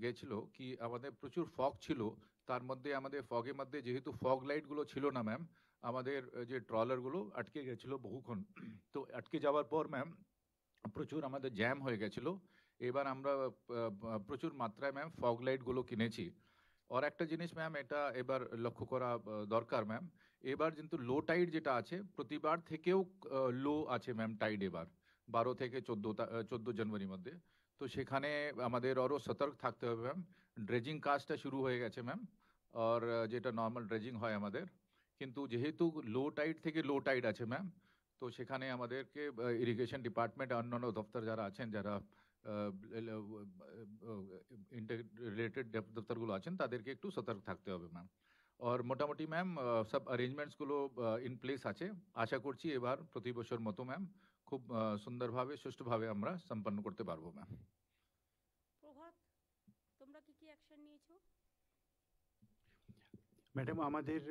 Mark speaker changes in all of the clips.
Speaker 1: গেছিল কি আমাদের প্রচুর ফগ ছিল, তার মধ্যে আমাদের ফগের মধ্যে যেহেতু ফগ লাইটগুলো ছিল না ম্যাম, আমাদের যে ট্রলারগুলো আটকে গেছিল বহুক্ষণ। তো আটকে যাওয়ার পর ম্যাম প্রচুর আমাদের জ্যাম হয়ে গেছিল। এবার আমরা প্রচুর মাত্রায় ম্যাম ফগ লাইটগুলো কিনেছি। আর একটা জিনিস ম্যাম এটা এবার লক্ষ্য করা দরকার ম্যাম, এবার কিন্তু লো টাইড যেটা আছে প্রতিবার থেকেও লো আছে ম্যাম টাইড এবার 12 থেকে 14 জানুয়ারির মধ্যে। তো সেখানে আমাদের আরও সতর্ক থাকতে হবে ম্যাম। ড্রেজিং কাজটা শুরু হয়ে গেছে ম্যাম, আর যেটা নর্মাল ড্রেজিং হয় আমাদের, কিন্তু যেহেতু লো টাইড থেকে লো টাইড আছে ম্যাম, তো সেখানে আমাদেরকে ইরিগেশন ডিপার্টমেন্ট অন্যান্য দপ্তর যারা আছেন, যারা রিলেটেড দপ্তরগুলো আছেন, তাদেরকে একটু সতর্ক থাকতে হবে ম্যাম। আর মোটামুটি ম্যাম সব অ্যারেঞ্জমেন্টসগুলো ইন প্লেস আছে। আশা করছি এবার প্রতি বছর মতো ম্যাম খুব সুন্দরভাবে সুষ্ঠুভাবে আমরা সম্পন্ন করতে পারবো ম্যাম।
Speaker 2: প্রভাত, তোমরা কি কি অ্যাকশন নিয়েছো?
Speaker 3: ম্যাডাম, আমাদের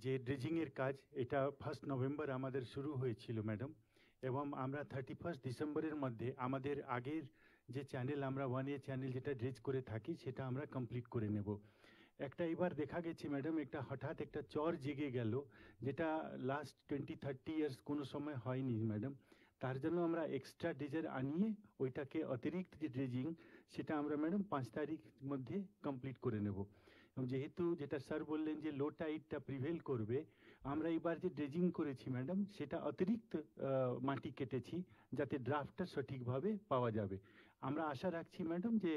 Speaker 3: যে ড্রেজিংয়ের কাজ এটা 1 নভেম্বর আমাদের শুরু হয়েছিল ম্যাডাম, এবং আমরা 31 ডিসেম্বরের মধ্যে আমাদের আগের যে চ্যানেল আমরা 1A চ্যানেল যেটা ড্রেজ করে থাকি সেটা আমরা কমপ্লিট করে নেব। একটা এবার দেখা গেছে ম্যাডাম, একটা হঠাৎ একটা চর জেগে গেল, যেটা লাস্ট 20-30 ইয়ার্স কোনো সময় হয়নি ম্যাডাম। তার জন্য আমরা এক্সট্রা ড্রেজার আনিয়ে ওইটাকে অতিরিক্ত যে ড্রেজিং সেটা আমরা ম্যাডাম 5 তারিখ মধ্যে কমপ্লিট করে নেব। এবং যেহেতু যেটা স্যার বললেন যে লো টাইডটা প্রিভেল করবে, আমরা এবার যে ড্রেজিং করেছি ম্যাডাম সেটা অতিরিক্ত মাটি কেটেছি যাতে ড্রাফটটা সঠিকভাবে পাওয়া যাবে। আমরা আশা রাখছি ম্যাডাম যে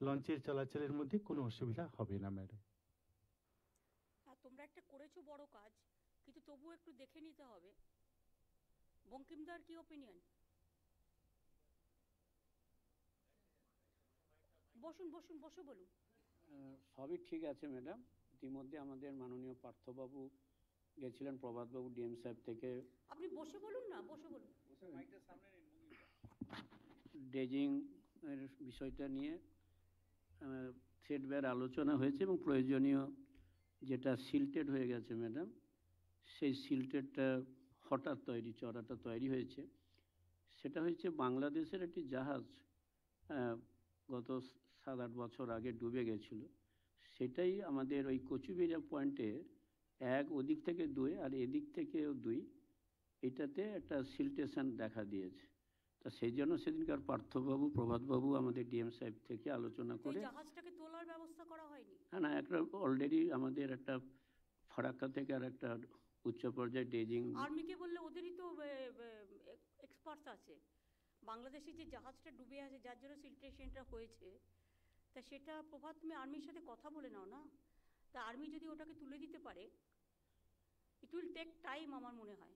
Speaker 3: লঞ্চের চলাচলের মধ্যে কোনো অসুবিধা হবে না ম্যাডাম।
Speaker 2: হ্যাঁ, তোমরা একটা করেছো বড় কাজ, কিন্তু তবুও একটু দেখে নিতে হবে। বঙ্কিমদার কি ওপিনিয়ন? বসুন বসুন, বসে বলুন।
Speaker 4: সবই ঠিক আছে ম্যাডাম। ইতিমধ্যে আমাদের মাননীয় পার্থবাবু গেছিলেন, প্রভাতবাবু ডিএম সাহেব থেকে।
Speaker 2: আপনি বসে বলুন না, বসে বলুন।
Speaker 4: ড্রেজিং এর বিষয়টা নিয়ে থ্রেডবার আলোচনা হয়েছে, এবং প্রয়োজনীয় যেটা সিল্টেড হয়ে গেছে ম্যাডাম, সেই সিল্টেডটা হঠাৎ চড়াটা তৈরি হয়েছে। সেটা হচ্ছে বাংলাদেশের একটি জাহাজ গত 7-8 বছর আগে ডুবে গেছিল। সেটাই আমাদের ওই কচুবেড়িয়া পয়েন্টে ওদিক থেকে 2 আর এদিক থেকেও 2, এটাতে একটা সিল্টেশন দেখা দিয়েছে। তা সেই জন্য সেদিনকার পার্থবাবু, প্রভাতবাবু আমাদের ডিএম সাহেব থেকে আলোচনা করে
Speaker 2: জাহাজটাকে তোলার ব্যবস্থা করা হয়নি।
Speaker 4: হ্যাঁ, না, একটা অলরেডি আমাদের একটা ফারাক্কা থেকে আর একটা উচ্চ পর্যায়ে ড্রেজিং।
Speaker 2: আর্মিকে বললে ওদেরই তো এক্সপার্টস আছে। বাংলাদেশে যে জাহাজটা ডুবে আছে যার জন্য সিল্টেশনটা হয়েছে, তা সেটা প্রভাত তুমি আর্মির সাথে কথা বলে নাও না। তা আর্মি যদি ওটাকে তুলে দিতে পারে, ইট উইল টেক টাইম আমার মনে হয়।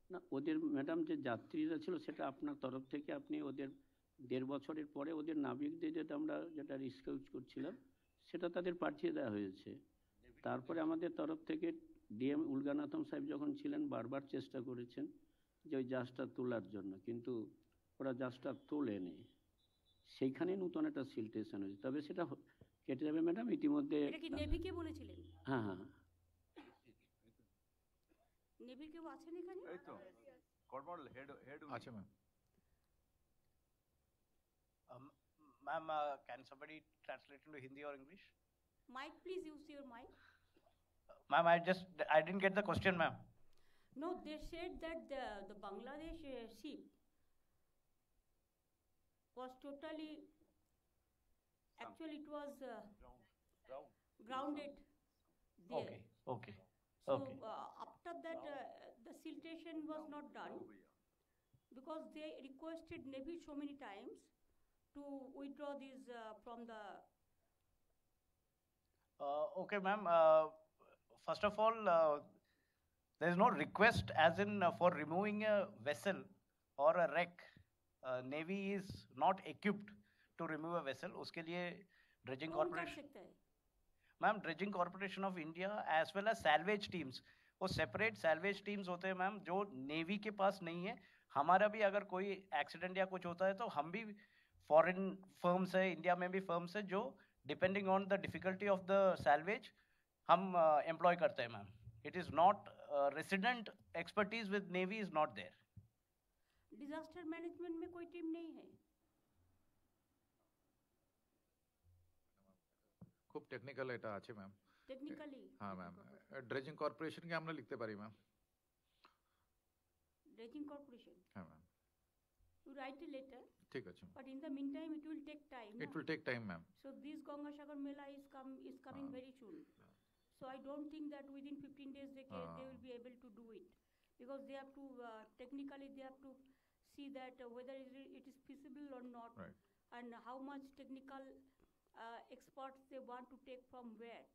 Speaker 4: না, ওদের ম্যাডাম যে যাত্রীরা ছিল সেটা আপনার তরফ থেকে আপনি ওদের 1.5 বছরের পরে ওদের নাবিকদের যেটা রিস্কিউ করছিলাম সেটা তাদের পাঠিয়ে দেওয়া হয়েছে। তারপরে আমাদের তরফ থেকে ডিএম উলগানাথম সাহেব যখন ছিলেন বারবার চেষ্টা করেছেন যে ওই জাহাজটা তোলার জন্য, কিন্তু ওরা জাহাজটা তোলেনি। সেইখানে নতুন একটা সিল্টেশন হয়েছে, তবে সেটা কেটে যাবে ম্যাডাম ইতিমধ্যে।
Speaker 2: এটা কি নেভিকে বলেছিলেন?
Speaker 4: হ্যাঁ হ্যাঁ,
Speaker 2: নেভির কেউ আছেন এখানে?
Speaker 1: এই তো কর্পোরাল হেড আছে ma'am.
Speaker 5: Ma'am, can somebody translate into Hindi or English?
Speaker 2: Mike, please use your mic.
Speaker 5: Ma'am, I didn't get the question, ma'am.
Speaker 2: No, they said that the Bangladesh ship was totally, actually it was grounded there.
Speaker 5: Okay.
Speaker 2: So
Speaker 5: Okay.
Speaker 2: after that, the siltation was not done because they requested Navy so many times to withdraw this from the.
Speaker 5: Okay, ma'am. First of all, there is no request as in for removing a vessel or a wreck. Navy is not equipped to remove a vessel. उसके लिए dredging
Speaker 2: कौन कर
Speaker 5: corporation.
Speaker 2: सकता है?
Speaker 5: Ma'am, dredging corporation of India as well as salvage teams, वो separate salvage teams होते हैं ma'am, जो नेवी के पास नहीं है। हमारा भी अगर कोई एक्सीडेंट या कुछ होता है तो हम भी फॉरेन फर्म्स है, इंडिया में भी फर्म्स है जो depending on the difficulty of the salvage हम एम्प्लॉय करते हैं ma'am. It is not resident expertise with navy is not there.
Speaker 2: Disaster management में कोई टीम नहीं है?
Speaker 1: টেকনিক্যাল এটা আছে ম্যাম।
Speaker 2: টেকনিক্যালি
Speaker 1: হ্যাঁ ম্যাম, ড্রেজিং কর্পোরেশনকে আমরা লিখতে পারি ম্যাম।
Speaker 2: ড্রেজিং কর্পোরেশন
Speaker 1: হ্যাঁ ma'am,
Speaker 2: you write a letter,
Speaker 1: ঠিক আছে।
Speaker 2: but in the meantime it will take time.
Speaker 1: It will take time ma'am.
Speaker 2: So this Gangasagar Mela is coming very soon. So I don't think that within 15 days they will be able to do it, because they have to technically they have to see that whether it is feasible or not,
Speaker 1: Right.
Speaker 2: and how much technical experts they want to take from where,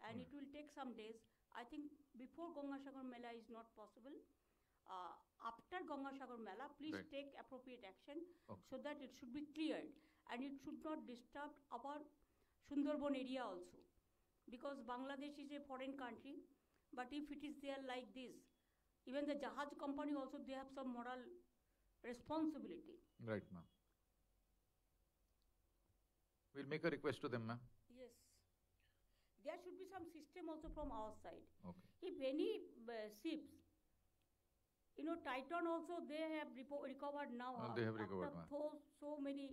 Speaker 2: and it will take some days. I think before Gangasagar Mela is not possible. After Gangasagar Mela, please
Speaker 1: Right.
Speaker 2: take appropriate action
Speaker 1: Okay.
Speaker 2: so that it should be cleared and it should not disturb our Sundarban area also. Because Bangladesh is a foreign country, but if it is there like this, even the Jahaj company also, they have some moral responsibility.
Speaker 1: Right ma'am. We'll make a request to them ma'am.
Speaker 2: Yes. There should be some system also from our side.
Speaker 1: Okay.
Speaker 2: If any ships, Titan also, they have recovered now.
Speaker 1: They have recovered,
Speaker 2: after
Speaker 1: ma'am.
Speaker 2: so many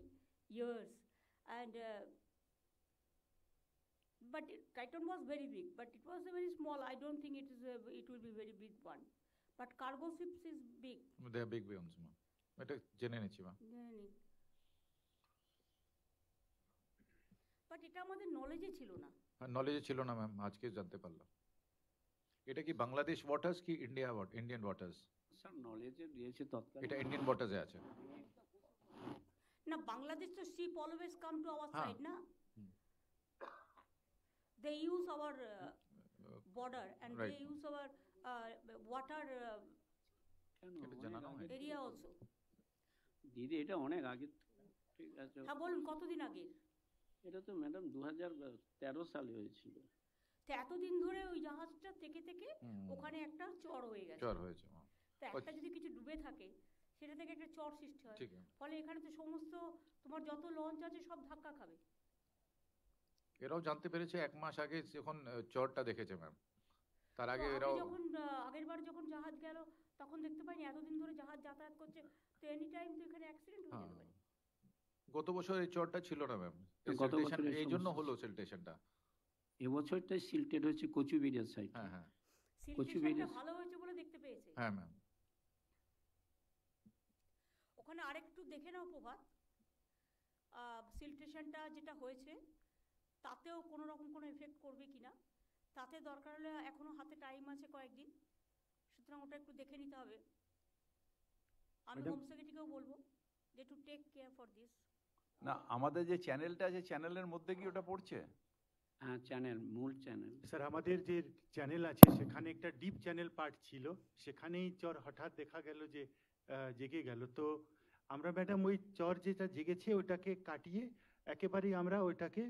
Speaker 2: years. And but Titan was very big, but it was a very small. I don't think it will be very big one. But cargo ships is big.
Speaker 1: They are big ones ma'am. এটা জেনে নিচ্ছি ma'am.
Speaker 2: But এটা আমাদের নলেজে ছিল না।
Speaker 1: নলেজে ছিল না ma'am, আজকে জানতে পারলাম। এটা কি বাংলাদেশ ওয়াটার্স কি ইন্ডিয়ান ওয়াটার্স?
Speaker 4: স্যার নলেজে দিয়েছে তৎকাল।
Speaker 1: এটা ইন্ডিয়ান ওয়াটার্সে আছে।
Speaker 2: না, বাংলাদেশ তো ship always come to our side না। They use our border and
Speaker 1: Right.
Speaker 2: they use our water
Speaker 1: এটা জানানো হয়।
Speaker 2: area also.
Speaker 4: দিদি এটা অনেক আগে, ঠিক আছে।
Speaker 2: হ্যাঁ বলুন, কতদিন আগে?
Speaker 4: এটা তো ম্যাডাম 2013 সালে হয়েছিল।
Speaker 2: তো এতদিন ধরে ওই জাহাজটা থেকে থেকে ওখানে একটা চর হয়ে গেছে।
Speaker 1: চর হয়েছে ma'am।
Speaker 2: তো একটা যদি কিছু ডুবে থাকে সেটা থেকে একটা চর সৃষ্টি হয়।
Speaker 1: ঠিক আছে।
Speaker 2: ফলে এখানে তো সমস্ত তোমার যত লঞ্চ আছে সব ধাক্কা খাবে।
Speaker 1: এরাও জানতে পেরেছে 1 মাস আগে যখন চরটা দেখেছে ম্যাম। তার আগে
Speaker 2: তো
Speaker 1: এরাও
Speaker 2: যখন আগের বার যখন জাহাজ গেল তখন দেখতে পাইনি, এতদিন ধরে জাহাজ যাতায়াত করছে, তো এনি টাইম তো এখানে অ্যাক্সিডেন্ট হয়ে যেতে পারে।
Speaker 1: গত বছর এই চরটা ছিল না ম্যাম।
Speaker 4: গত বছর
Speaker 1: এই জন্য হলো সিলটেশনটা।
Speaker 4: এবছরটাই সিলটেড হচ্ছে কচুবিড়িয়া সাইড।
Speaker 1: হ্যাঁ হ্যাঁ
Speaker 2: সিলটেশনটা ভালো হয়েছে বলে দেখতে পেয়েছে।
Speaker 1: হ্যাঁ ম্যাম।
Speaker 2: ওখানে আরেকটু দেখে নাও প্রভাত, সিলটেশনটা যেটা হয়েছে তাতেও কোনো রকম কোনো এফেক্ট করবে কিনা, তাতে দরকার হলে এখনো হাতে টাইম আছে কয়েকদিন, সুতরাং ওটা একটু দেখে নিতে হবে। আমি হোম সেক্রেটারিকেও বলবো যে to take care for this.
Speaker 6: না, আমাদের যে চ্যানেলটা আছে চ্যানেলের মধ্যে কি ওটা পড়ছে?
Speaker 4: হ্যাঁ চ্যানেল, মূল চ্যানেল।
Speaker 3: স্যার আমাদের যে চ্যানেল আছে সেখানে একটা ডিপ চ্যানেল পার্ট ছিল, সেখানেই চর হঠাৎ দেখা গেল যে জেগে গেল। তো আমরা ম্যাডাম ওই চর যেটা জেগেছে ওটাকে কাটিয়ে একেবারেই আমরা ওইটাকে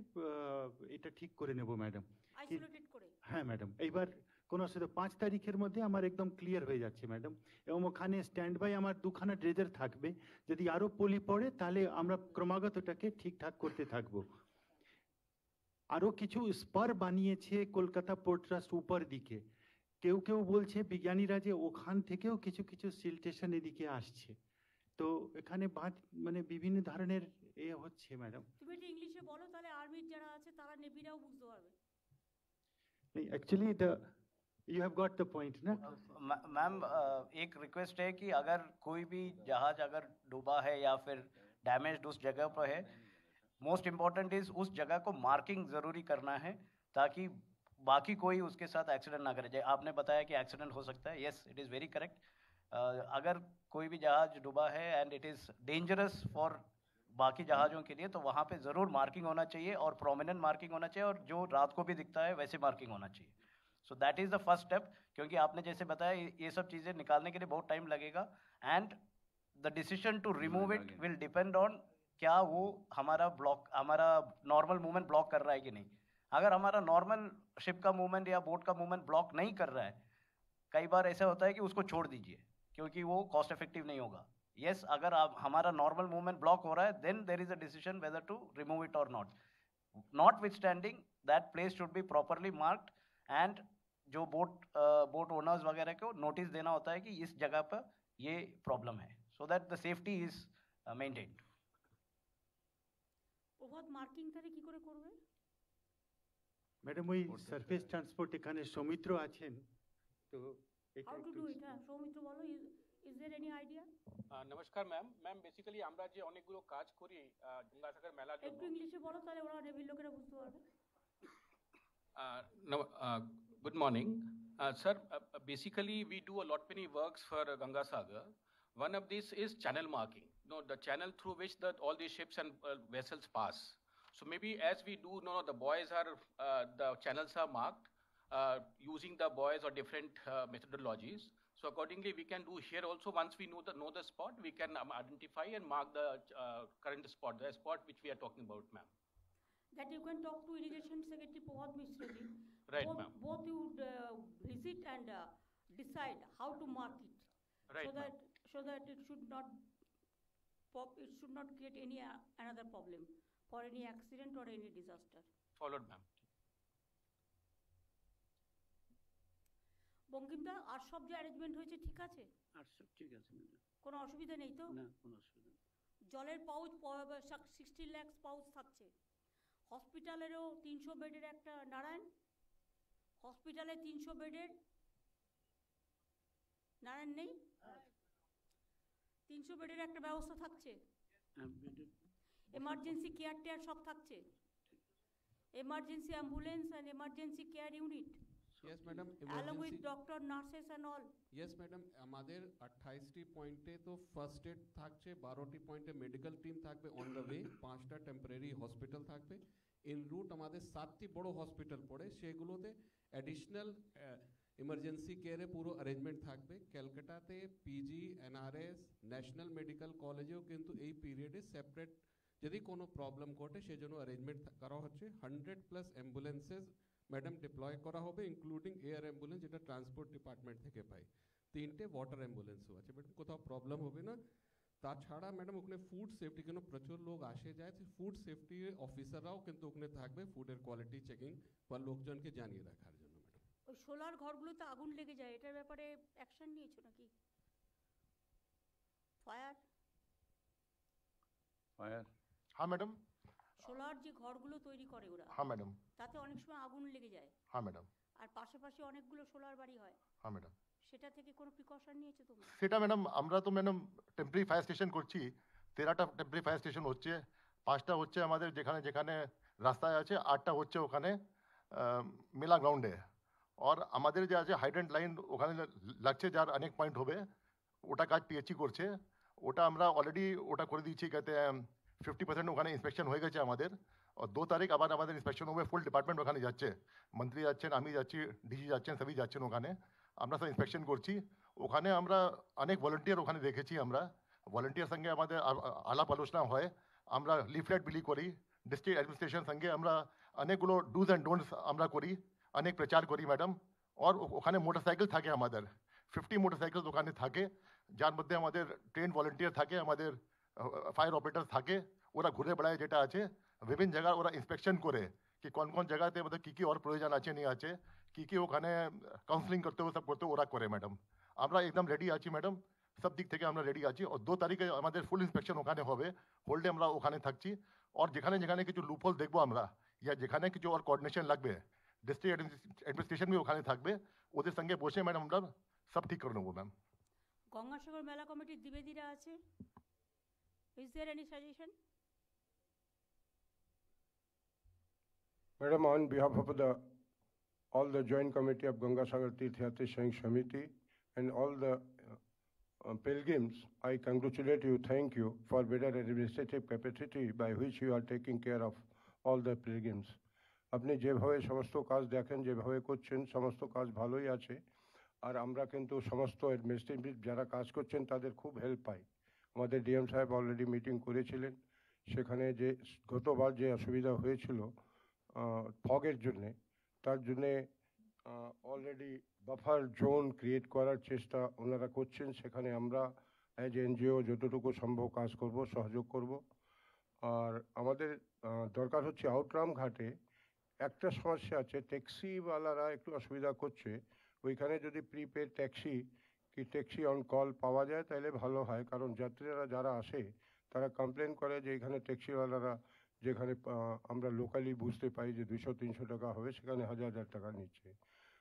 Speaker 3: এটা ঠিক করে নেব ম্যাডাম।
Speaker 2: আইসোলেটেড করে।
Speaker 3: হ্যাঁ ম্যাডাম, এইবার কোনো অসুবিধা 5 তারিখের মধ্যে আমার একদম ক্লিয়ার হয়ে যাচ্ছে ম্যাডাম। এবং ওখানে স্ট্যান্ড বাই আমার 2খানা ড্রেজার থাকবে, যদি আরও পলি পড়ে তাহলে আমরা ক্রমাগত ওটাকে ঠিকঠাক করতে থাকবো। আরও কিছু স্পার বানিয়েছে কলকাতা পোর্ট ট্রাস্ট উপর দিকে, কেউ কেউ বলছে বিজ্ঞানীরা যে ওখান থেকেও কিছু কিছু সিলটেশন এদিকে আসছে। তো এখানে মানে বিভিন্ন ধরনের হচ্ছে ম্যাডাম।
Speaker 2: তুমি এটা ইংলিশে বলো, তাহলে আর্মির যারা আছে তারা নেভিরাও বুঝতে পারবে।
Speaker 3: Actually you have got the point ना
Speaker 5: मैम। एक रिक्वेस्ट है कि अगर कोई भी जहाज अगर डूबा है या फिर डैमेज्ड उस जगह पर है, मोस्ट इम्पॉर्टेंट इज उस जगह को मार्किंग ज़रूरी करना है ताकि बाकी कोई उसके साथ एक्सीडेंट ना करे। जैसे आपने बताया कि एक्सीडेंट हो सकता है, yes it is very correct. अगर कोई भी जहाज डूबा है and it is dangerous for बाकी जहाज़ों के लिए, तो वहाँ पे ज़रूर मार्किंग होना चाहिए और प्रोमिनेंट मार्किंग होना चाहिए, और जो रात को भी दिखता है वैसे मार्किंग होना चाहिए। So that is the first step, क्योंकि आपने जैसे बताया ये सब चीज़ें निकालने के लिए बहुत टाइम लगेगा, and the decision to remove it will depend on क्या वो हमारा नॉर्मल मूवमेंट ब्लॉक कर रहा है कि नहीं। अगर हमारा नॉर्मल शिप का मूवमेंट या बोट का मूवमेंट ब्लॉक नहीं कर रहा है, कई बार ऐसा होता है कि उसको छोड़ दीजिए क्योंकि वो कॉस्ट इफेक्टिव नहीं होगा। Yes, अगर आप हमारा नॉर्मल मूवमेंट ब्लॉक हो रहा है, then there is a decision whether to remove it or not. Notwithstanding, that place should be properly marked, and जो बोट ओनर्स वगैरह को नोटिस देना होता है कि इस जगह पर ये प्रॉब्लम है, so that the safety is maintained.
Speaker 2: Prabhat marking তাহলে কি করে করবে?
Speaker 3: ম্যাডাম ওই সারফেস ট্রান্সপোর্ট এখানে সৌমিত্র আছেন, তো এটা
Speaker 2: হাউ টু
Speaker 3: একটু
Speaker 2: ডু ইট? হ্যাঁ, সৌমিত্র বলো, ইজ দেয়ার এনি আইডিয়া?
Speaker 7: নমস্কার ম্যাম বেসিক্যালি আমরা যে অনেকগুলো কাজ করি গঙ্গাসাগর মেলার জন্য
Speaker 2: একটু ইংলিশে বলো, তাহলে ওরা নেভির লোকেরা বুঝতে পারবে।
Speaker 7: Good morning. Sir, basically we do a lot many works for Ganga Sagar. One of these is channel marking, the channel through which all these ships and vessels pass. So maybe as we do, the buoys are, the channels are marked using the buoys or different methodologies. So accordingly, we can do here also. Once we know the spot, we can identify and mark the current spot, the spot which we are talking about, ma'am.
Speaker 2: That you can talk to Irrigation Secretary Prabhat Mishra ji.
Speaker 7: Right, ma'am.
Speaker 2: Both you visit and decide how to mark it.
Speaker 7: Right,
Speaker 2: So that it should not create any another problem for any accident or any disaster.
Speaker 7: Followed, ma'am.
Speaker 2: বঙ্কিমদা, আর সব যে arrangement হয়েছে ঠিক আছে?
Speaker 4: আর সব ঠিক আছে madam,
Speaker 2: কোনো অসুবিধা নেই তো?
Speaker 4: না কোনো অসুবিধা নেই।
Speaker 2: জলের পাউচ 60 লাখ পাউচ থাকছে। হসপিটালেরও 300 বেডের একটা, নারায়ণ হসপিটালে 300 বেডের, নারায়ণ নেই, 300 বেডের একটা ব্যবস্থা থাকছে। এমার্জেন্সি কেয়ার টেয়ার সব থাকছে, emergency ambulance and emergency care unit
Speaker 8: Yes, madam.
Speaker 2: along with doctor, nurses and all.
Speaker 8: Yes, madam. আমাদের 28টি পয়েন্টে তো ফার্স্ট এড থাকছে, 12টি পয়েন্টে মেডিকেল টিম থাকবে অন দ্য ওয়ে, 5টা টেম্পোরারি হসপিটাল থাকবে। ইন রুট আমাদের 7টি বড় হসপিটাল পড়ে, সেগুলোতে অ্যাডিশনাল ইমার্জেন্সি কেয়ারে পুরো অ্যারেঞ্জমেন্ট থাকবে। ক্যালকাটাতে পিজি, এনআরএস, ন্যাশনাল মেডিকেল কলেজেও কিন্তু এই পিরিয়ডে সেপারেট যদি কোনো প্রবলেম ঘটে সেজন্য অ্যারেঞ্জমেন্ট করা হচ্ছে। 100+ অ্যাম্বুলেন্সেস ম্যাডাম ডিপ্লয় করা হবে, ইনক্লুডিং এয়ার অ্যাম্বুলেন্স যেটা ট্রান্সপোর্ট ডিপার্টমেন্ট থেকে পাই। 3টে ওয়াটার অ্যাম্বুলেন্সও আছে ম্যাডাম, কোথাও প্রবলেম হবে না। তাছাড়া ম্যাডাম ওখানে ফুড সেফটি, কেন প্রচুর লোক আসে যায়, ফুড সেফটি অফিসাররাও কিন্তু ওখানে থাকবে ফুডের কোয়ালিটি চেকিং বা লোকজনকে জানিয়ে রাখার জন্য ম্যাডাম।
Speaker 2: ওই সোলার ঘরগুলোতে আগুন লেগে যায়, এটার ব্যাপারে অ্যাকশন নিয়েছো নাকি? ফায়ার
Speaker 9: हाँ मैडम।
Speaker 2: সোলার যে ঘরগুলো তৈরি করে ওরা,
Speaker 9: हाँ मैडम।
Speaker 2: তাতে অনেক সময় আগুন লেগে যায়,
Speaker 9: हाँ मैडम।
Speaker 2: আর পাশাপাশি অনেকগুলো সোলার বাড়ি হয়,
Speaker 9: हाँ मैडम।
Speaker 2: সেটা থেকে কোনো প্রিকশন নিয়েছো তোমরা?
Speaker 9: সেটা ম্যাডাম আমরা তো ম্যাডাম টেম্পোরারি ফায়ার স্টেশন করছি, 13টা টেম্পোরারি ফায়ার স্টেশন হচ্ছে, 5টা হচ্ছে আমাদের যেখানে যেখানে রাস্তায় আছে, 8টা হচ্ছে ওখানে মেলা গ্রাউন্ডে। আর আমাদের যে আছে হাইড্রেন্ট লাইন ওখানে লাগছে, যার অনেক পয়েন্ট হবে, ওটা কাজ পিএইচই করছে। ওটা আমরা অলরেডি ওটা করে দিয়েছি, कहते हैं 50% ওখানে ইন্সপেকশন হয়ে গেছে আমাদের। আর 2 তারিখ আবার আমাদের ইন্সপেকশন হবে, ফুল ডিপার্টমেন্ট ওখানে যাচ্ছে, মন্ত্রী যাচ্ছেন, আমি যাচ্ছি, ডিজি যাচ্ছেন, সবই যাচ্ছেন ওখানে। আমরা সব ইন্সপেকশন করছি ওখানে। আমরা অনেক ভলেন্টিয়ার ওখানে দেখেছি, আমরা ভলেন্টিয়ার সঙ্গে আমাদের আলাপ আলোচনা হয়, আমরা লিফলেট বিলি করি, ডিস্ট্রিক্ট অ্যাডমিনিস্ট্রেশন সঙ্গে আমরা অনেকগুলো ডুজ অ্যান্ড ডোন্টস আমরা করি, অনেক প্রচার করি ম্যাডাম। আর ওখানে মোটরসাইকেল থাকে আমাদের, 50 মোটরসাইকেল ওখানে থাকে, যার মধ্যে আমাদের ট্রেন ভলেন্টিয়ার থাকে, আমাদের ফায়ার অপারেটর থাকে, ওরা ঘুরে বেড়ায় যেটা আছে বিভিন্ন জায়গায়, ওরা ইন্সপেকশন করে কি কোন কোন জায়গাতে মধ্যে কী ওর প্রয়োজন আছে নেই আছে, কী ওখানে কাউন্সিলিং করতে হবে, সব করতে ওরা করে ম্যাডাম। আমরা একদম রেডি আছি ম্যাডাম, সব দিক থেকে আমরা রেডি আছি। আর 2 তারিখে আমাদের ফুল ইন্সপেকশন ওখানে হবে, হোল ডে আমরা ওখানে থাকছি। আর যেখানে যেখানে কিছু লুপহোল দেখবো আমরা, ইয়া যেখানে কিছু আর কোঅর্ডিনেশন লাগবে, ডিস্ট্রিক্ট অ্যাডমিনিস্ট্রেশন भी ওখানে থাকবে, ওদের সঙ্গে বসে ম্যাডাম আমরা সব ঠিক করে নেবো ম্যাম।
Speaker 2: গঙ্গাসাগর মেলা কমিটির দ্বিবেদীরা আছে, is there any suggestion?
Speaker 10: Madam, on behalf of all the joint committee of Ganga Sagar Tirthayatri Sangh Samiti and all the pilgrims, I congratulate you, thank you for better administrative capacity by which you are taking care of all the pilgrims. আপনি যেভাবে সমস্ত কাজ দেখেন, যেভাবে করছেন, সমস্ত কাজ ভালোই আছে। আর আমরা কিন্তু সমস্ত অ্যাডমিনিস্ট্রেটিভ যারা কাজ করছেন তাদের খুব হেল্প পাই। আমাদের ডিএম সাহেব অলরেডি মিটিং করেছিলেন, সেখানে যে গতবার যে অসুবিধা হয়েছিল ফগের জন্যে, তার জন্যে অলরেডি বাফার জোন ক্রিয়েট করার চেষ্টা ওনারা করছেন। সেখানে আমরা অ্যাজ এনজিও যতটুকু সম্ভব কাজ করব, সহযোগ করব। আর আমাদের দরকার হচ্ছে আউটরাম ঘাটে একটা সমস্যা আছে, ট্যাক্সিওয়ালারা একটু অসুবিধা করছে। ওইখানে যদি প্রিপেড ট্যাক্সি কি ট্যাক্সি অন কল পাওয়া যায় তাহলে ভালো হয়, কারণ যাত্রীরা যারা আসে তারা কমপ্লেন করে যে এখানে ট্যাক্সিওয়ালারা যেখানে আমরা লোকালি বুঝতে পারি যে 200-300 টাকা হবে, সেখানে 1000 টাকা নিচ্ছে।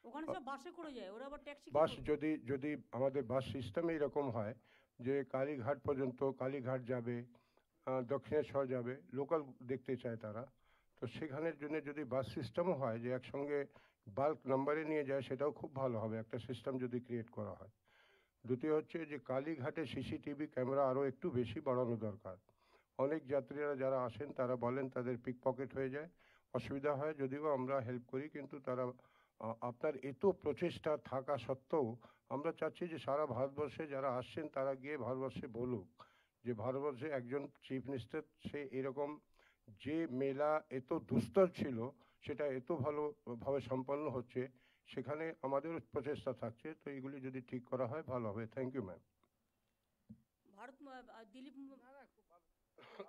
Speaker 2: ওখানে সব বাসে করে যায়, ওরা আবার ট্যাক্সি
Speaker 10: বাস যদি আমাদের বাস সিস্টেম এইরকম হয় যে কালীঘাট পর্যন্ত, কালীঘাট যাবে, দক্ষিণেশ্বর যাবে, লোকাল দেখতে চায় তারা, তো সেখানের জন্য যদি বাস সিস্টেমও হয় যে একসঙ্গে বাল্ক নাম্বারে নিয়ে যায়, সেটাও খুব ভালো হবে, একটা সিস্টেম যদি ক্রিয়েট করা হয়। দ্বিতীয় হচ্ছে যে কালীঘাটে সিসিটিভি ক্যামেরা আরও একটু বেশি বাড়ানো দরকার। অনেক যাত্রীরা যারা আসেন তারা বলেন তাদের পিক পকেট হয়ে যায়, অসুবিধা হয়, যদিও আমরা হেল্প করি, কিন্তু তারা আপনার এত প্রচেষ্টা থাকা সত্ত্বেও আমরা চাচ্ছি যে সারা ভারতবর্ষে যারা আসছেন তারা গিয়ে ভারতবর্ষে বলুক যে ভারতবর্ষে একজন চিফ মিনিস্টার, সে এরকম যে মেলা এত দুস্তর ছিল সেটা এত ভালোভাবে সম্পন্ন হচ্ছে, সেখানে আমাদেরও প্রচেষ্টা থাকছে। তো এগুলি যদি ঠিক করা হয় ভালো হবে। Thank you ma'am.
Speaker 2: Dilip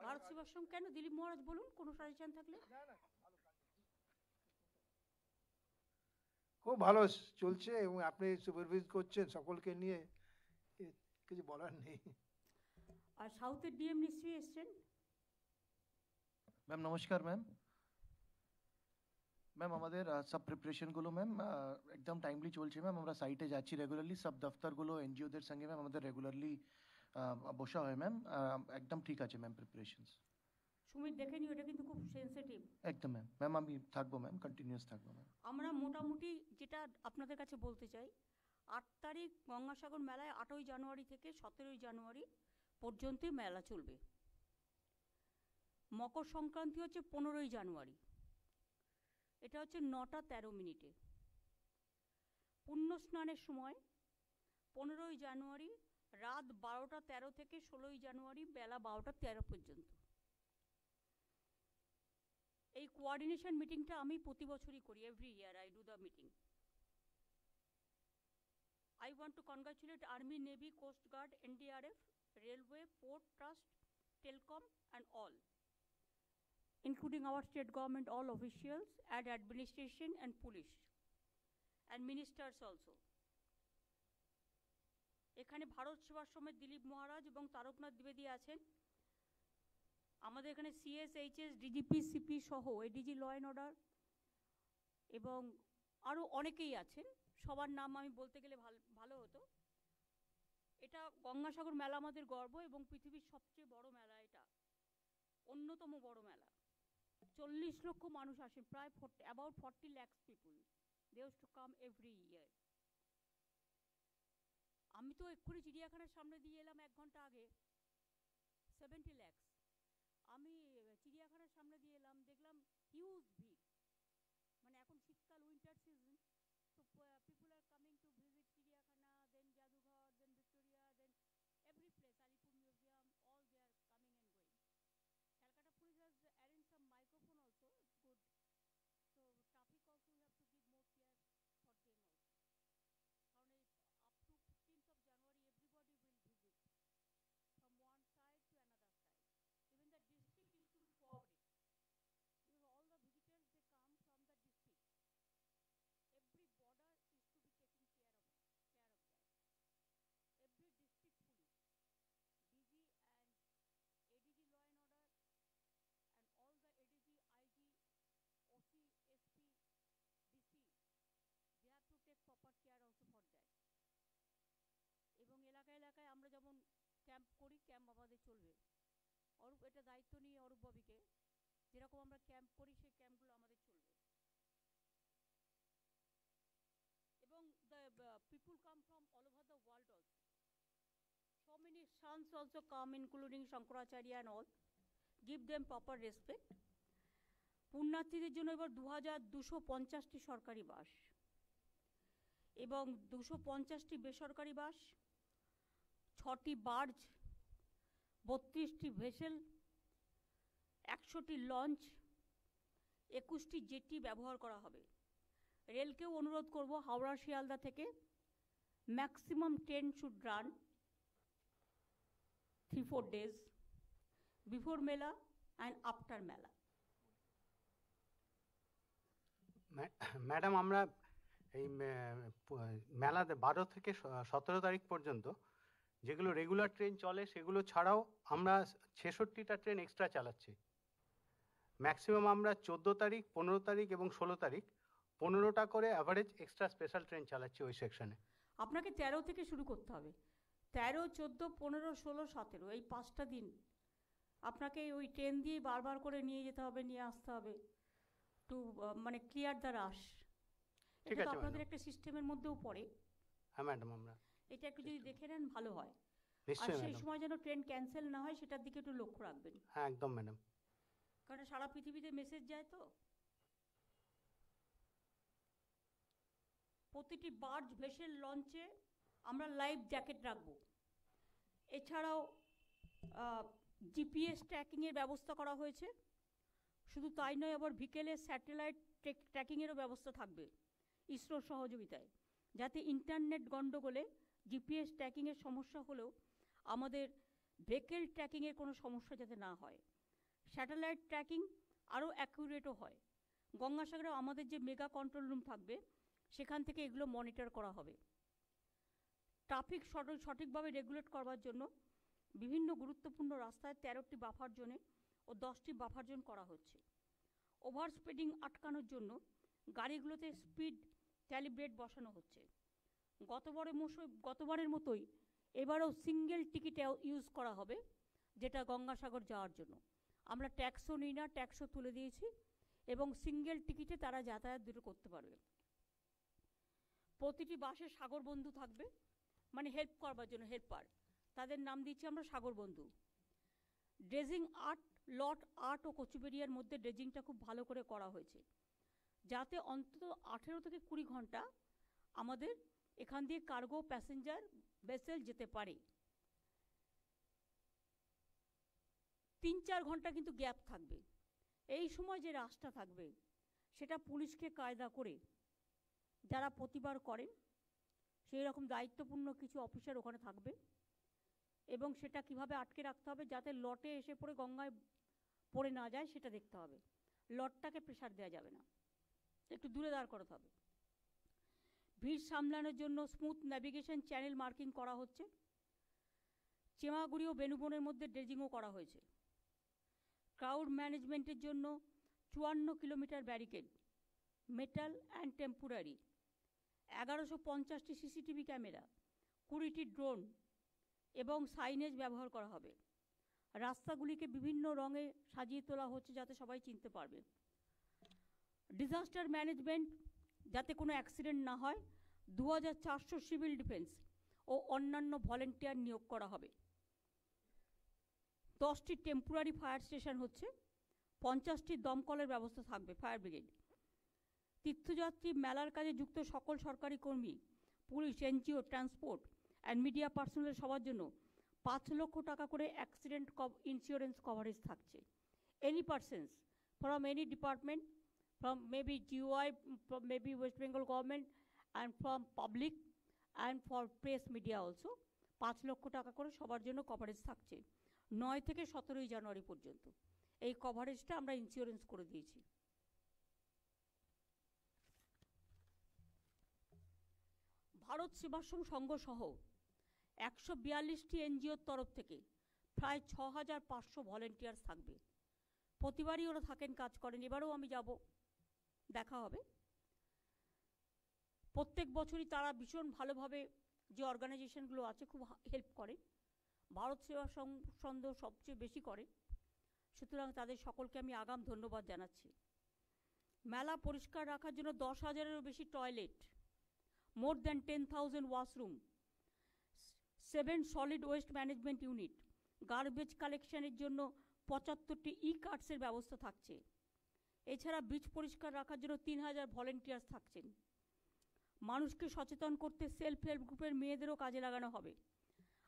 Speaker 2: Bharat Sevashram কেন, দিলীপ মহারাজ বলুন কোনো সাজেশন থাকলে।
Speaker 11: খুব ভালো চলছে এবং আপনি সুপারভাইজ করছেন সকলকে নিয়ে, কিছু বলার নেই।
Speaker 2: আর সাউথের ডিএম নিশ্চয়ই এসছেন।
Speaker 12: ম্যাম নমস্কার ম্যাম। ম্যাম আমাদের সব প্রিপারেশনগুলো ম্যাম একদম টাইমলি চলছে ম্যাম। আমরা সাইটে যাচ্ছি রেগুলারলি, সব দফতরগুলো এনজিওদের সঙ্গে ম্যাম আমাদের রেগুলারলি বসা হয় ম্যাম। একদম ঠিক আছে ম্যাম প্রিপারেশনস।
Speaker 2: সুমিত দেখে নিও, এটা কিন্তু খুব সেন্সিটিভ।
Speaker 12: একদম ম্যাম। ম্যাম আমি থাকবো ম্যাম, কন্টিনিউয়াস থাকবো ম্যাম।
Speaker 2: আমরা মোটামুটি যেটা আপনাদের কাছে বলতে চাই, 8 তারিখ গঙ্গাসাগর মেলায় 8ই জানুয়ারি থেকে 17ই জানুয়ারি পর্যন্ত মেলা চলবে। মকর সংক্রান্তি হচ্ছে 15ই জানুয়ারি, এটা হচ্ছে 9টা 13 মিনিটে। পুণ্য স্নানের সময় 15ই জানুয়ারি রাত 12টা 13 থেকে 16ই জানুয়ারি বেলা 12টা 13 পর্যন্ত। এই কোঅর্ডিনেশন মিটিংটা আমি প্রতি বছরই করি, every year I do the meeting. I want to congratulate Army, Navy, Coast Guard, NDRF, Railway, Port Trust, Telcom and all, including our state government, all officials and administration and police and ministers also. এখানে ভারত সেবাশ্রমের দিলীপ মহারাজ এবং তারকনাথ দ্বিবেদী আছেন। আমাদের এখানে CS, HS, DGP, CP সহ ADG law and order এবং আরও অনেকেই আছেন। সবার নাম আমি বলতে গেলে ভালো হতো। এটা গঙ্গাসাগর মেলা আমাদের গর্ব এবং পৃথিবীর সবচেয়ে বড় মেলা, এটা অন্যতম বড় মেলা। 40 লক্ষ মানুষ আসেন, প্রায় about 40 lakhs people. They used to come every year. আমি তো এক্ষুনি চিড়িয়াখানার সামনে দিয়ে এলাম 1 ঘন্টা আগে, 70 lakhs। আমি চিড়িয়াখানার সামনে দিয়ে এলাম, দেখলাম হিউজ ভিড়। মানে এখন শীতকাল, winter season, so people are coming to visit চিড়িয়াখানা, then জাদুঘর, then Victoria, then every place, Alipur Museum, all they are coming and going. Calcutta police has arranged some microphone also, it's good. So traffic also we have to give more care for them also. কারণ up to 15th of January everybody will visit from one side to another side. Even the district is to be cooperative, because all the visitors they come from the district. Every border is to be taken care of that. Every district police, DG and ADG law and order and all the ADG, IG, OC, SP, DC, they have to take proper care also for that. এবং এলাকায় এলাকায় আমরা যেমন camp করি, camp আমাদের চলবে। অরূপ এটা দায়িত্ব নিয়ে অরূপ ববিকে, যেরকম আমরা ক্যাম্প করি সেই ক্যাম্পগুলো আমাদের চলবে। এবং the people come from all over the world also. So many sons also come, including Shankaracharya and all. Give them proper respect. পুণ্যার্থীদের জন্য এবার 2250টি সরকারি বাস এবং 250টি বেসরকারি বাস, 6টি বার্জ, 32টি ভেসেল, 100টি লঞ্চ, 21টি জেটি ব্যবহার করা হবে। রেলকেও অনুরোধ করব, হাওড়া শিয়ালদা থেকে maximum train should run 3-4 days before মেলা and after মেলা।
Speaker 13: ম্যাডাম আমরা এই মেলাতে 12 থেকে 17 তারিখ পর্যন্ত যেগুলো রেগুলার ট্রেন চলে সেগুলো ছাড়াও আমরা 66টা ট্রেন এক্সট্রা চালাচ্ছি। ম্যাক্সিমাম আমরা 14 তারিখ, 15 তারিখ এবং 16 তারিখ 15টা করে অ্যাভারেজ এক্সট্রা স্পেশাল ট্রেন চালাচ্ছি ওই সেকশনে।
Speaker 2: আপনাকে 13 থেকে শুরু করতে হবে। 13, 14, 15, 16, 17 এই 5টা দিন আপনাকে ওই ট্রেন দিয়ে বারবার করে নিয়ে যেতে হবে, নিয়ে আসতে হবে টু মানে ক্লিয়ার দ্য রাশ।
Speaker 13: ঠিক
Speaker 2: এটা তো
Speaker 13: আছে
Speaker 2: আপনাদের
Speaker 13: ম্যাডাম।
Speaker 2: একটা সিস্টেমের মধ্যেও পড়ে।
Speaker 13: হ্যাঁ ম্যাডাম, আমরা
Speaker 2: এটা একটু যদি দেখে নেন ভালো হয়। আর
Speaker 13: নিশ্চয়ই
Speaker 2: সেই
Speaker 13: ম্যাডাম।
Speaker 2: সময় যেন ট্রেন ক্যান্সেল না হয় সেটার দিকে একটু লক্ষ্য রাখবেন,
Speaker 13: হ্যাঁ একদম ম্যাডাম।
Speaker 2: কারণ সারা পৃথিবীতে মেসেজ যায় তো। প্রতিটি বার্জ ভেসেল লঞ্চে আমরা লাইফ জ্যাকেট রাখবো। এছাড়াও জিপিএস ট্র্যাকিংয়ের ব্যবস্থা করা হয়েছে। শুধু তাই নয়, আবার বিকেলে স্যাটেলাইট ট্র্যাকিংয়েরও ব্যবস্থা থাকবে ইসরোর সহযোগিতায়, যাতে ইন্টারনেট গণ্ডগোলে জিপিএস ট্র্যাকিংয়ের সমস্যা হলেও আমাদের ভেহিকেল ট্র্যাকিংয়ের কোনো সমস্যা যাতে না হয়। স্যাটেলাইট ট্র্যাকিং আরও অ্যাকুরেটও হয়। গঙ্গাসাগরে আমাদের যে মেগা কন্ট্রোল রুম থাকবে সেখান থেকে এগুলো মনিটর করা হবে। ট্রাফিক সঠিকভাবে রেগুলেট করবার জন্য বিভিন্ন গুরুত্বপূর্ণ রাস্তায় 13টি বাফার জোনে ও 10টি বাফার জোন করা হচ্ছে। ওভার স্পিডিং আটকানোর জন্য গাড়িগুলোতে স্পিড ক্যালিব্রেট বসানো হচ্ছে। গতবারের মতোই এবারেও সিঙ্গেল টিকিট ইউজ করা হবে, যেটা গঙ্গাসাগর যাওয়ার জন্য। আমরা ট্যাক্সও নিই না, ট্যাক্সও তুলে দিয়েছি এবং সিঙ্গেল টিকিটে তারা যাতায়াত দুটো করতে পারবে। প্রতিটি বাসে সাগর বন্ধু থাকবে, মানে হেল্প করবার জন্য হেল্পার, তাদের নাম দিচ্ছি আমরা সাগর বন্ধু। ড্রেজিং লট 8 ও কচুবেরিয়ার মধ্যে ড্রেজিংটা খুব ভালো করে করা হয়েছে, যাতে অন্তত 18 থেকে 20 ঘন্টা আমাদের এখান দিয়ে কার্গো প্যাসেঞ্জার ভেসেল যেতে পারে। 3-4 ঘন্টা কিন্তু গ্যাপ থাকবে। এই সময় যে রাস্তা থাকবে সেটা পুলিশকে কায়দা করে যারা প্রতিবার করেন সেই রকম দায়িত্বপূর্ণ কিছু অফিসার ওখানে থাকবে এবং সেটা কিভাবে আটকে রাখতে হবে যাতে লটে এসে পড়ে গঙ্গায় পড়ে না যায় সেটা দেখতে হবে। লটটাকে প্রেসার দেওয়া যাবে না, একটু দূরে দাঁড় করাতে হবে। ভিড় সামলানোর জন্য স্মুথ ন্যাভিগেশন চ্যানেল মার্কিং করা হচ্ছে। চেমাগুড়ি ও বেনুবনের মধ্যে ড্রেজিংও করা হয়েছে। ক্রাউড ম্যানেজমেন্টের জন্য 54 kilometre barricade, metal and temporary, 1150টি সিসিটিভি ক্যামেরা, 20টি ড্রোন এবং সাইনেজ ব্যবহার করা হবে। রাস্তাগুলিকে বিভিন্ন রঙে সাজিয়ে তোলা হচ্ছে যাতে সবাই চিনতে পারবে। ডিজাস্টার ম্যানেজমেন্ট যাতে কোনো অ্যাক্সিডেন্ট না হয় 2400 সিভিল ডিফেন্স ও অন্যান্য ভলেন্টিয়ার নিয়োগ করা হবে। 10টি টেম্পোরারি ফায়ার স্টেশন হচ্ছে, 50টি দমকলের ব্যবস্থা থাকবে, ফায়ার ব্রিগেড। তীর্থযাত্রী মেলার কাজে যুক্ত সকল সরকারি কর্মী, police, NGO, transport and media personnel সবার জন্য 5 লক্ষ টাকা করে অ্যাক্সিডেন্ট ইন্স্যুরেন্স কভারেজ থাকছে। Any persons from any department, from maybe GOI, from maybe West Bengal government and from public and for press media also 5 lakh টাকা করে সবার জন্য কভারেজ থাকছে 9 থেকে 17 জানুয়ারি পর্যন্ত। এই কভারেজটা আমরা ইন্স্যুরেন্স করে দিয়েছি। ভারত সেবাশ্রম সংঘ সহ 142টি এনজিওর তরফ থেকে প্রায় 6500 ভলেন্টিয়ার্স থাকবে। প্রতিবারই ওরা থাকেন, কাজ করেন, এবারেও আমি যাব, দেখা হবে। প্রত্যেক বছরই তারা ভীষণ ভালোভাবে যে অর্গানাইজেশনগুলো আছে খুব হেল্প করে। ভারত সেবা সংঘ সবচেয়ে বেশি করে, সুতরাং তাদের সকলকে আমি আগাম ধন্যবাদ জানাচ্ছি। মেলা পরিষ্কার রাখার জন্য 10,000-এরও বেশি toilet, more than 10,000 washroom, 7 solid waste management unit, garbage কালেকশনের জন্য 75টি ই-কার্টসের ব্যবস্থা থাকছে। এছাড়া বিচ পরিষ্কার রাখার জন্য 3000 ভলেন্টিয়ার্স থাকছেন। মানুষকে সচেতন করতে সেলফ হেল্প গ্রুপের মেয়েদেরও কাজে লাগানো হবে।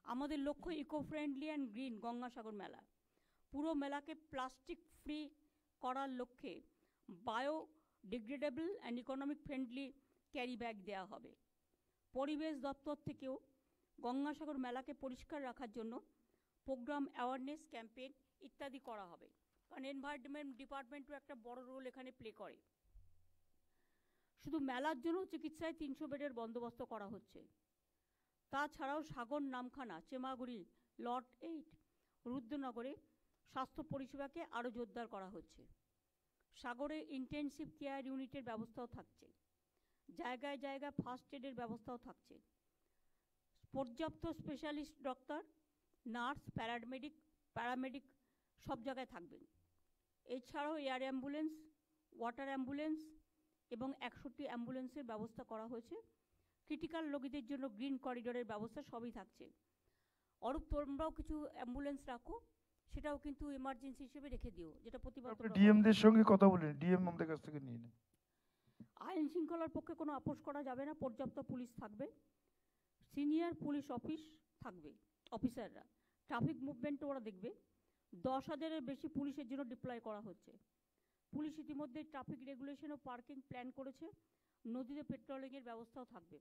Speaker 2: আমাদের লক্ষ্য eco friendly and green Gangasagar Mela. পুরো মেলাকে প্লাস্টিক ফ্রি করার লক্ষ্যে biodegradable and economic friendly carry bag দেওয়া হবে। পরিবেশ দপ্তর থেকেও গঙ্গাসাগর মেলাকে পরিষ্কার রাখার জন্য প্রোগ্রাম, অ্যাওয়ারনেস ক্যাম্পেইন ইত্যাদি করা হবে, কারণ এনভায়রনমেন্ট ডিপার্টমেন্টও একটা বড় রোল এখানে প্লে করে। শুধু মেলার জন্য চিকিৎসায় 300 বেডের বন্দোবস্ত করা হচ্ছে। তাছাড়াও সাগর, নামখানা, চেমাগুড়ি, লট 8, রুদ্রনগরে স্বাস্থ্য পরিষেবাকে আরও জোরদার করা হচ্ছে। সাগরে ইন্টেনসিভ কেয়ার ইউনিটের ব্যবস্থাও থাকছে, জায়গায় জায়গায় ফার্স্ট এডের ব্যবস্থাও থাকছে, পর্যাপ্ত স্পেশালিস্ট ডক্টর, নার্স, প্যারামেডিক সব জায়গায় থাকবেন। এছাড়াও এয়ার অ্যাম্বুলেন্স, ওয়াটার অ্যাম্বুলেন্স এবং 100টি অ্যাম্বুলেন্সের ব্যবস্থা করা হয়েছে। ক্রিটিক্যাল রোগীদের জন্য গ্রিন করিডোরের ব্যবস্থা সবই থাকছে। অরূপ, তোমরাও কিছু অ্যাম্বুলেন্স রাখো, সেটাও কিন্তু এমার্জেন্সি হিসেবে রেখে দিও, যেটা প্রতিবার
Speaker 14: ডিএমদের সঙ্গে কথা বলেন, ডিএম আমাদের কাছ থেকে নিয়ে নেন।
Speaker 2: আইন শৃঙ্খলার পক্ষে কোনো আপোষ করা যাবে না, পর্যাপ্ত পুলিশ থাকবে, সিনিয়র পুলিশ থাকবে, অফিসাররা ট্রাফিক মুভমেন্টও ওরা দেখবে। 10,000-এর বেশি পুলিশের জন্য ডিপ্লয় করা হচ্ছে। পুলিশ ইতিমধ্যে ট্রাফিক রেগুলেশন ও পার্কিং প্ল্যান করেছে, নদীতে পেট্রোলিংয়ের ব্যবস্থাও থাকবে।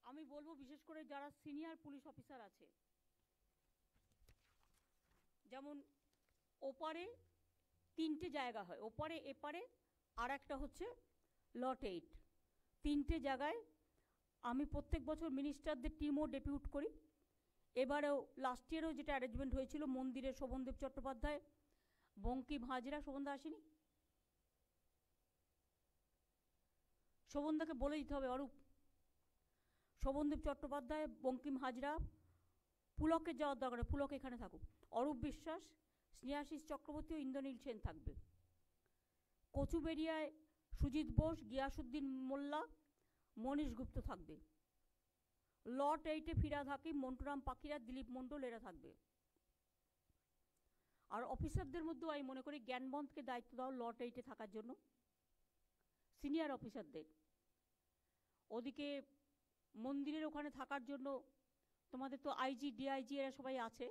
Speaker 2: আমি বলবো বিশেষ করে যারা সিনিয়র পুলিশ অফিসার আছে, যেমন ওপারে 3টে জায়গা হয়, ওপারে এপারে আর একটা হচ্ছে লট 8, 3টে জায়গায় আমি প্রত্যেক বছর মিনিস্টারদের টিমও ডেপিউট করি। এবারেও লাস্ট ইয়ারেও যেটা অ্যারেঞ্জমেন্ট হয়েছিল, মন্দিরে শোভনদেব চট্টোপাধ্যায়, বঙ্কিম হাজরা, শোভনদা আসেনি, শোভনদাকে বলে দিতে হবে অরূপ, শোভনদেব চট্টোপাধ্যায়, বঙ্কিম হাজরা, পুলকে যাওয়ার দরকার, পুলক এখানে থাকুক, অরূপ বিশ্বাস, স্নেহাশিস চক্রবর্তী ও ইন্দ্রনীল সেন থাকবে। কচুবেড়িয়ায় সুজিত বোস, গিয়াসুদ্দিন মোল্লা, মনীষ গুপ্ত থাকবে। লট 8-এ ফিরাদ হাকিম, মন্টুরাম পাখিরা, দিলীপ মণ্ডল এরা থাকবে। আর অফিসারদের মধ্যেও আমি মনে করি জ্ঞানবন্তকে দায়িত্ব দাও লট 8-এ থাকার জন্য, সিনিয়র অফিসারদের। ওদিকে মন্দিরের ওখানে থাকার জন্য তোমাদের তো আইজি, ডিআইজি এরা সবাই আছে,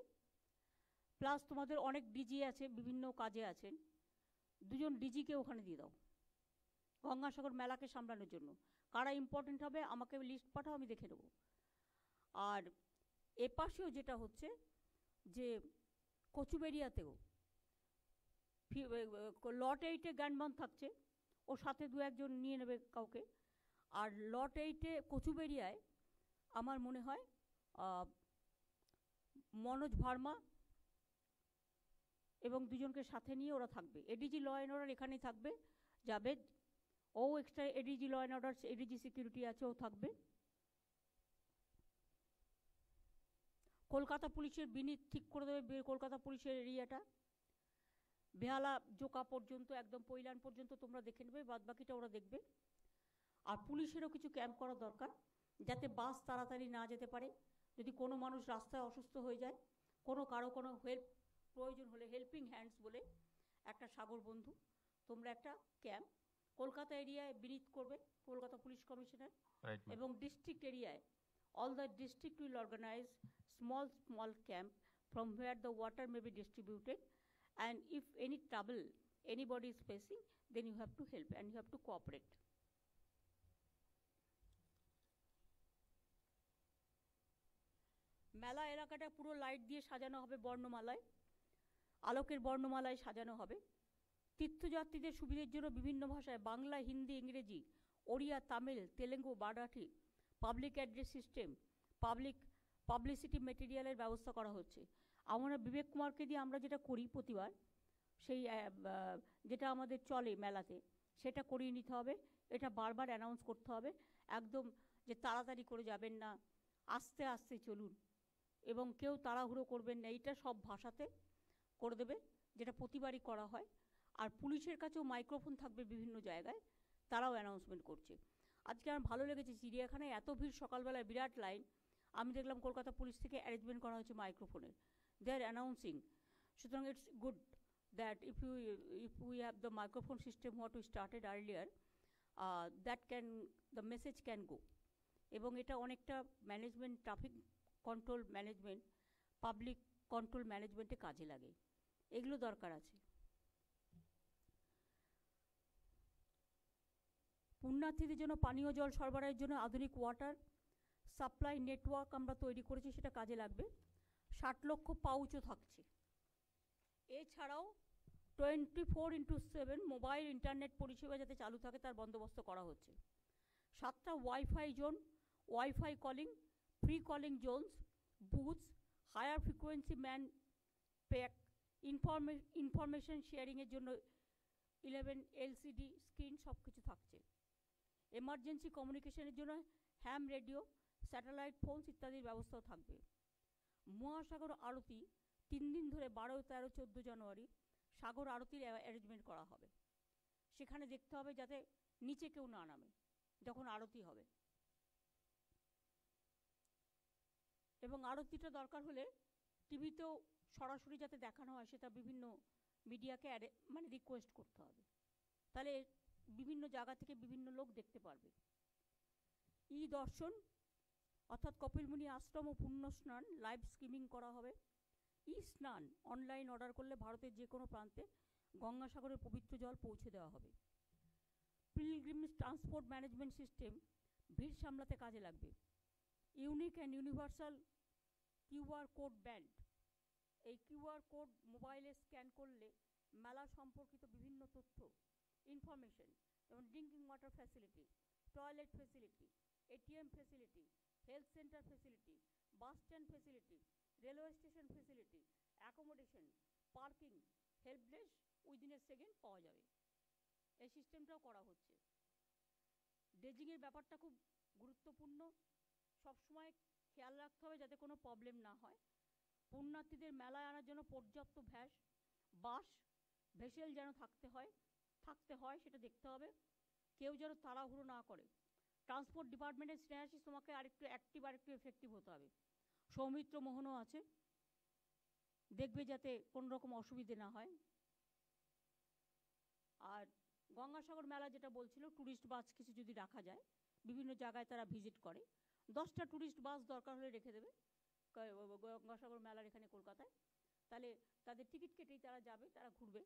Speaker 2: প্লাস তোমাদের অনেক ডিজি আছে, বিভিন্ন কাজে আছেন, 2 জন ডিজিকে ওখানে দিয়ে দাও গঙ্গাসাগর মেলাকে সামলানোর জন্য। কারা ইম্পর্টেন্ট হবে আমাকে লিস্ট পাঠাও, আমি দেখে নেব। আর এপাশেও যেটা হচ্ছে যে কচুবেড়িয়াতেও লট 8-এ জ্ঞানবন্ত থাকছে, ওর সাথে 2-1 জন নিয়ে নেবে কাউকে। আর লট 8-এ কচুবেড়িয়ায় আমার মনে হয় মনোজ ভার্মা এবং 2 জনকে সাথে নিয়ে ওরা থাকবে। এডিজি ল অ্যান্ড অর্ডার এখানেই থাকবে, জাভেদ, ও extra ADG law and order, ADG security আছে, ও থাকবে। কলকাতা পুলিশের বিনীত ঠিক করে দেবে কলকাতা পুলিশের এরিয়াটা, বেহালা জোকা পর্যন্ত, একদম পৈলান পর্যন্ত তোমরা দেখে নেবে, বাদ বাকিটা ওরা দেখবে। আর পুলিশেরও কিছু ক্যাম্প করা দরকার, যাতে বাস তাড়াতাড়ি না যেতে পারে। যদি কোনো মানুষ রাস্তায় অসুস্থ হয়ে যায়, কারো কোনো হেল্প প্রয়োজন হলে হেল্পিং হ্যান্ডস বলে একটা সাগর বন্ধু, তোমরা একটা ক্যাম্প কলকাতা এরিয়ায় বিনীত করবে, কলকাতা পুলিশ কমিশনার, এবং ডিস্ট্রিক্ট এরিয়ায় all the district will organize small camp from where the water may be distributed, and if any trouble anybody is facing, then you have to help and you have to cooperate. মেলা এলাকাটা পুরো light দিয়ে সাজানো হবে, বর্ণমালায়, আলোকের বর্ণমালায় সাজানো হবে। তীর্থযাত্রীদের সুবিধার জন্য বিভিন্ন ভাষায় বাংলা, হিন্দি, ইংরেজি, Odia, Tamil, Telugu, Marathi public address system, publicity মেটেরিয়ালের ব্যবস্থা করা হচ্ছে। আমরা বিবেক কুমারকে দিয়ে আমরা যেটা করি প্রতিবার, সেই যেটা আমাদের চলে মেলাতে, সেটা করিয়ে নিতে হবে। এটা বারবার অ্যানাউন্স করতে হবে, একদম যে তাড়াতাড়ি করে যাবেন না, আস্তে আস্তে চলুন, এবং কেউ তাড়াহুড়ো করবেন না, এইটা সব ভাষাতে করে দেবে, যেটা প্রতিবারই করা হয়। আর পুলিশের কাছেও মাইক্রোফোন থাকবে বিভিন্ন জায়গায়, তারাও অ্যানাউন্সমেন্ট করছে। আজকে আমার ভালো লেগেছে, চিড়িয়াখানায় এত ভিড়, সকালবেলায় বিরাট লাইন, আমি দেখলাম কলকাতা পুলিশ থেকে অ্যারেঞ্জমেন্ট করা হয়েছে মাইক্রোফোনের, দে আর অ্যানাউন্সিং। সুতরাং it's good that if we have the microphone system what we started earlier, the message can go, এবং এটা অনেকটা management, traffic control management, public control ম্যানেজমেন্টে কাজে লাগে, এগুলো দরকার আছে। পুণ্যার্থীদের জন্য পানীয় জল সরবরাহের জন্য আধুনিক ওয়াটার সাপ্লাই নেটওয়ার্ক আমরা তৈরি করেছি, সেটা কাজে লাগবে। 60 লক্ষ পাউচও থাকছে। এছাড়াও 24/7 মোবাইল ইন্টারনেট পরিষেবা যাতে চালু থাকে তার বন্দোবস্ত করা হচ্ছে। 7টা wifi zone, wifi calling, free calling zones, booths, higher frequency man pack, information শেয়ারিংয়ের জন্য 11 LCD স্ক্রিন সব কিছু থাকছে। এমার্জেন্সি কমিউনিকেশনের জন্য হ্যাম রেডিও, স্যাটেলাইট ফোন ইত্যাদির ব্যবস্থাও থাকবে। মহাসাগর আরতি 3 দিন ধরে 12, 13, 14 জানুয়ারি সাগর আরতির অ্যারেঞ্জমেন্ট করা হবে। সেখানে দেখতে হবে যাতে নিচে কেউ না নামে যখন আরতি হবে, এবং আরতিটা দরকার হলে টিভিতেও সরাসরি যাতে দেখানো হয় সেটা বিভিন্ন মিডিয়াকে মানে রিকোয়েস্ট করতে হবে, তাহলে বিভিন্ন জায়গা থেকে বিভিন্ন লোক দেখতে পারবে। ই দর্শন অর্থাৎ কপিলমুনি আশ্রম ও পুণ্য স্নান লাইভ স্ট্রিমিং করা হবে। ই স্নান অনলাইন অর্ডার করলে ভারতের যে কোনো প্রান্তে গঙ্গাসাগরের পবিত্র জল পৌঁছে দেওয়া হবে। পিলগ্রিমস ট্রান্সপোর্ট ম্যানেজমেন্ট সিস্টেম ভিড় সামলাতে কাজে লাগবে। Unique and universal QR code band, এই কিউআর কোড মোবাইলে স্ক্যান করলে মেলা সম্পর্কিত বিভিন্ন তথ্য, ইনফরমেশন যেমন drinking water facility, toilet facility, ATM facility, health centre facility, bus stand facility, railway station facility, accommodation, parking, helpdesk within a second পাওয়া যাবে। এই সিস্টেমটাও করা হচ্ছে। ড্রেজিংয়ের ব্যাপারটা খুব গুরুত্বপূর্ণ, সবসময় খেয়াল রাখতে হবে যাতে কোনো প্রবলেম না হয়। পুণ্যার্থীদের মেলায় আনার জন্য পর্যাপ্ত বাস ভেসেল যেন থাকতে হয় সেটা দেখতে হবে, কেউ যেন তাড়াহুড়ো না করে। ট্রান্সপোর্ট ডিপার্টমেন্টের স্নেহাশিস তোমাকে আরেকটু অ্যাক্টিভ, আরেকটু এফেক্টিভ হতে হবে। সৌমিত্র মোহনও আছে, দেখবে যাতে কোনো রকম অসুবিধে না হয়। আর গঙ্গাসাগর মেলা যেটা বলছিল, ট্যুরিস্ট বাস কিছু যদি রাখা যায়, বিভিন্ন জায়গায় তারা ভিজিট করে, 10টা ট্যুরিস্ট বাস দরকার হলে রেখে দেবে গঙ্গাসাগর মেলার এখানে কলকাতায়, তাহলে তাদের টিকিট কেটেই তারা যাবে, তারা ঘুরবে।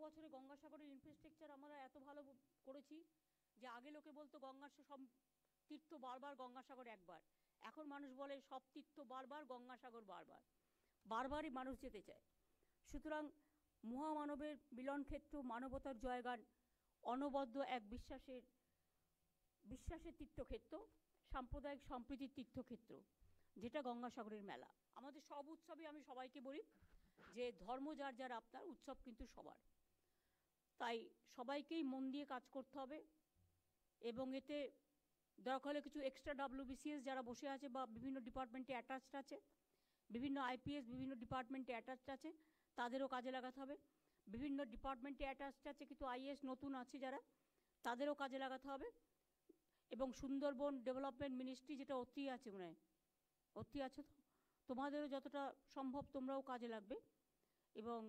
Speaker 2: বছরে গঙ্গাসাগরের ইনফ্রাস্ট্রাকচার আমরা এত ভালো করেছি যে আগে লোকে বলতো সব তীর্থ বারবার, গঙ্গাসাগর একবার। এখন মানুষ বলে সব তীর্থ বারবার, গঙ্গাসাগর বারবার, বারবারই মানুষ যেতে চায়। সুতরাং মহামানবের মিলন ক্ষেত্র, মানবতার জয়গান, অনবদ্য এক বিশ্বাসের তীর্থক্ষেত্র, সাম্প্রদায়িক সম্প্রীতির তীর্থক্ষেত্র, যেটা গঙ্গাসাগরের মেলা। আমাদের সব উৎসবই আমি সবাইকে বলি যে ধর্ম যার যার আপনার, উৎসব কিন্তু সবার। তাই সবাইকেই মন দিয়ে কাজ করতে হবে, এবং এতে দরকার হলে কিছু এক্সট্রা WBCS যারা বসে আছে বা বিভিন্ন ডিপার্টমেন্টে অ্যাটাচড আছে, বিভিন্ন IPS বিভিন্ন ডিপার্টমেন্টে অ্যাটাচড আছে, তাদেরও কাজে লাগাতে হবে। বিভিন্ন ডিপার্টমেন্টে অ্যাটাচড আছে কিন্তু IAS নতুন আছে যারা, তাদেরও কাজে লাগাতে হবে। এবং সুন্দরবন ডেভেলপমেন্ট মিনিস্ট্রি যেটা অতি আছে, মনে হয় অতি আছে, তোমাদেরও যতটা সম্ভব তোমরাও কাজে লাগবে। এবং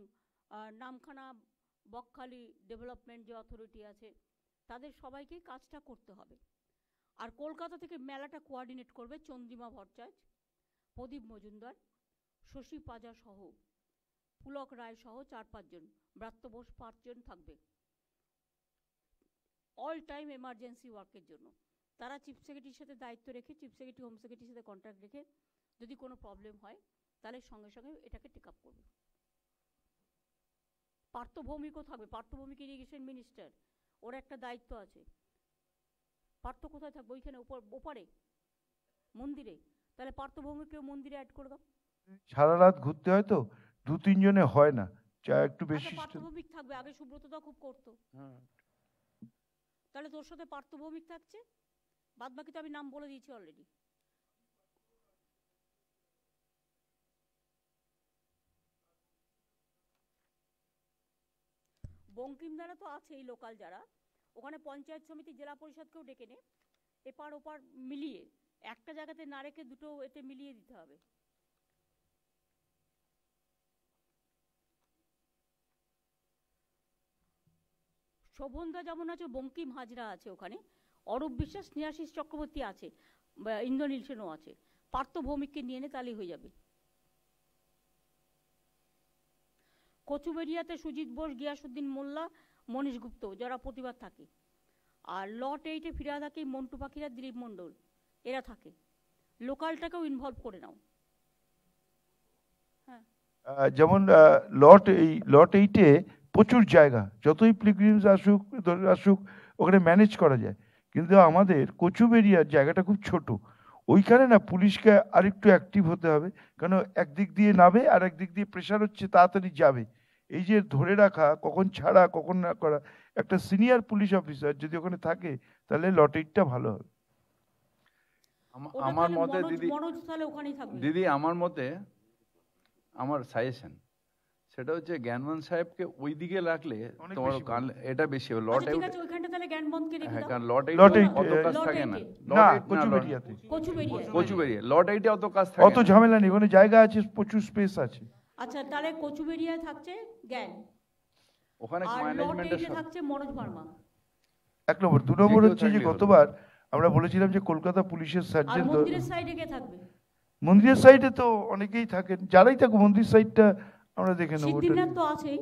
Speaker 2: নামখানা বকখালি ডেভেলপমেন্ট যে অথরিটি আছে, তাদের সবাইকেই কাজটা করতে হবে। আর কলকাতা থেকে মেলাটা কোঅর্ডিনেট করবে চন্দ্রিমা ভট্টাচার্য, প্রদীপ মজুমদার, শশী পাজা সহ, পুলক রায় সহ 4-5 জন, ব্রাত্য বোস 5 জন থাকবে অল টাইম এমার্জেন্সি ওয়ার্কের জন্য। তারা চিফ সেক্রেটারির সাথে দায়িত্ব রেখে, চিফ সেক্রেটারি হোম সেক্রেটারির সাথে কন্ট্যাক্ট রেখে যদি কোনো প্রবলেম হয় তাহলে সঙ্গে সঙ্গে এটাকে টেক আপ করবে। পার্থ ভৌমিকও থাকবে, পার্থ ভৌমিক ইরিগেশন মিনিস্টার, ওর একটা দায়িত্ব আছে। পার্থ কোথায় থাকবে? ওইখানে ওপারে মন্দিরে, তাহলে পার্থ ভৌমিককেও মন্দিরে অ্যাড করে দাও।
Speaker 14: সারা রাত ঘুরতে হয় তো, 2-3 জনে হয় না, চাই একটু বেশি।
Speaker 2: পার্থ ভৌমিক থাকবে, আগে সুব্রতদা খুব করতো। তাহলে তোর সাথে পার্থ ভৌমিক থাকছে, বাদ বাকি তো আমি নাম বলে দিয়েছি অলরেডি। বঙ্কিমদারা তো আছেই, লোকাল যারা, ওখানে পঞ্চায়েত সমিতি, জেলা পরিষদকেও ডেকে নে, এপার ওপার মিলিয়ে, একটা জায়গাতে না রেখে দুটো এতে মিলিয়ে দিতে হবে। শোভনদা যেমন আছে, বঙ্কিম হাজরা আছে ওখানে, অরূপ বিশ্বাস, স্নেহাশিস চক্রবর্তী আছে, ইন্দ্রনীল সেনও আছে, পার্থ ভৌমিককে নিয়ে নে, তাহলেই হয়ে যাবে। কচুবেড়িয়াতে সুজিত বোস, গিয়াসুদ্দিন মোল্লা, মনীষ গুপ্ত যারা প্রতিবাদ থাকে। আর লট 8-এ ফিরা থাকে মন্টু পাখিরা, দিলীপ মণ্ডল, এরা থাকে। লোকালটাকেও ইনভলভ করে নাও। হ্যাঁ,
Speaker 14: যেমন লট 8-এ প্রচুর জায়গা, যতই পিলগ্রিমস আসুক ওখানে ম্যানেজ করা যায়, কিন্তু আমাদের কচুবেড়িয়ার জায়গাটা খুব ছোট, ওইখানে না পুলিশকে আরেকটু অ্যাক্টিভ হতে হবে, কারণ একদিক দিয়ে নামে আর একদিক দিয়ে প্রেশার হচ্ছে তাড়াতাড়ি যাবে। এই যে ধরে রাখা, কখন ছাড়া কখন না করা, একটা সিনিয়র পুলিশ অফিসার যদি ওখানে থাকে তাহলে লটেটটা ভালো হবে।
Speaker 6: আমার মতে
Speaker 2: মনোজ তাহলে ওখানেই থাকবে।
Speaker 6: দিদি আমার মতে, আমার সাজেশন সেটা হচ্ছে জ্ঞানবান সাহেবকে ওই দিকে রাখলে তোমার এটা বেশি হবে। লট
Speaker 2: ঠিক আছে, ওইখানটা তাহলে জ্ঞানবন্ধকে রেখে
Speaker 6: হ্যাঁ,
Speaker 2: দাও।
Speaker 6: কারণ লট
Speaker 14: লট
Speaker 6: এইট
Speaker 14: এইট,
Speaker 6: অত কাজ থাকে না।
Speaker 14: না, কচুবেড়িয়াতে।
Speaker 6: কচুবেড়িয়া লট এইটে অত কাজ থাকে
Speaker 14: অত ঝামেলা নেই, ওখানে জায়গা আছে, প্রচুর স্পেস আছে।
Speaker 2: আচ্ছা, তাহলে কচুবেড়িয়ায় থাকছে জ্ঞান,
Speaker 6: ওখানে
Speaker 2: আর
Speaker 6: ম্যানেজমেন্টের
Speaker 2: লটেইতে থাকছে মনোজ ভার্মা।
Speaker 14: 1 নম্বর। 2 নম্বর হচ্ছে যে গতবার আমরা বলেছিলাম যে কলকাতা পুলিশের
Speaker 2: আর
Speaker 14: সার্জেন্ট,
Speaker 2: মন্দিরের সাইডে কে থাকবে?
Speaker 14: মন্দিরের সাইডে তো অনেকেই থাকেন, যারাই থাকুক মন্দির সাইডটা আমরা দেখে নেবো।
Speaker 2: সিদ্ধিনাথ তো আছেই,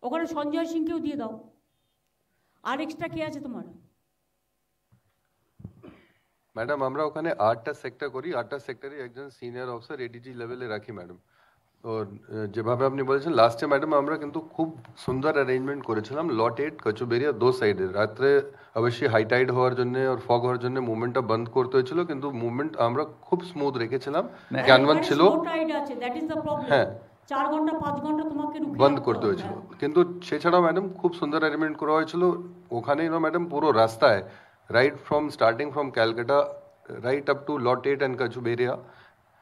Speaker 2: ওখানে সঞ্জয় সিংকেও দিয়ে দাও। আর এক্সট্রা কে আছে তোমার?
Speaker 15: ম্যাডাম আমরা ওখানে 8টা সেক্টর করি, 8টা সেক্টরে একজন সিনিয়র অফিসার এডিজি লেভেলে রাখি ম্যাডাম। তো যেভাবে আপনি বলেছেন লাস্টে ম্যাডাম আমরা কিন্তু খুব সুন্দর অ্যারেঞ্জমেন্ট করেছিলাম। লট 8 কচুবেরিয়া 2 সাইডে। রাত্রে অবশ্যই হাই টাইড হওয়ার জন্য আর ফগ হওয়ার জন্য মুভমেন্টটা বন্ধ করতে হয়েছিল, কিন্তু মুভমেন্ট আমরা খুব স্মুথ রেখেছিলাম। জ্ঞানবান ছিল, হ্যাঁ
Speaker 2: 4 ঘন্টা 5 ঘন্টা তোমাকে
Speaker 15: বন্ধ করতে হয়েছিল, কিন্তু সেছাড়াও ম্যাডাম খুব সুন্দর অ্যারেঞ্জমেন্ট করা হয়েছিল ওখানে ম্যাডাম। পুরো রাস্তায় right from starting from Calcutta right up to lot 8 and Kachuberia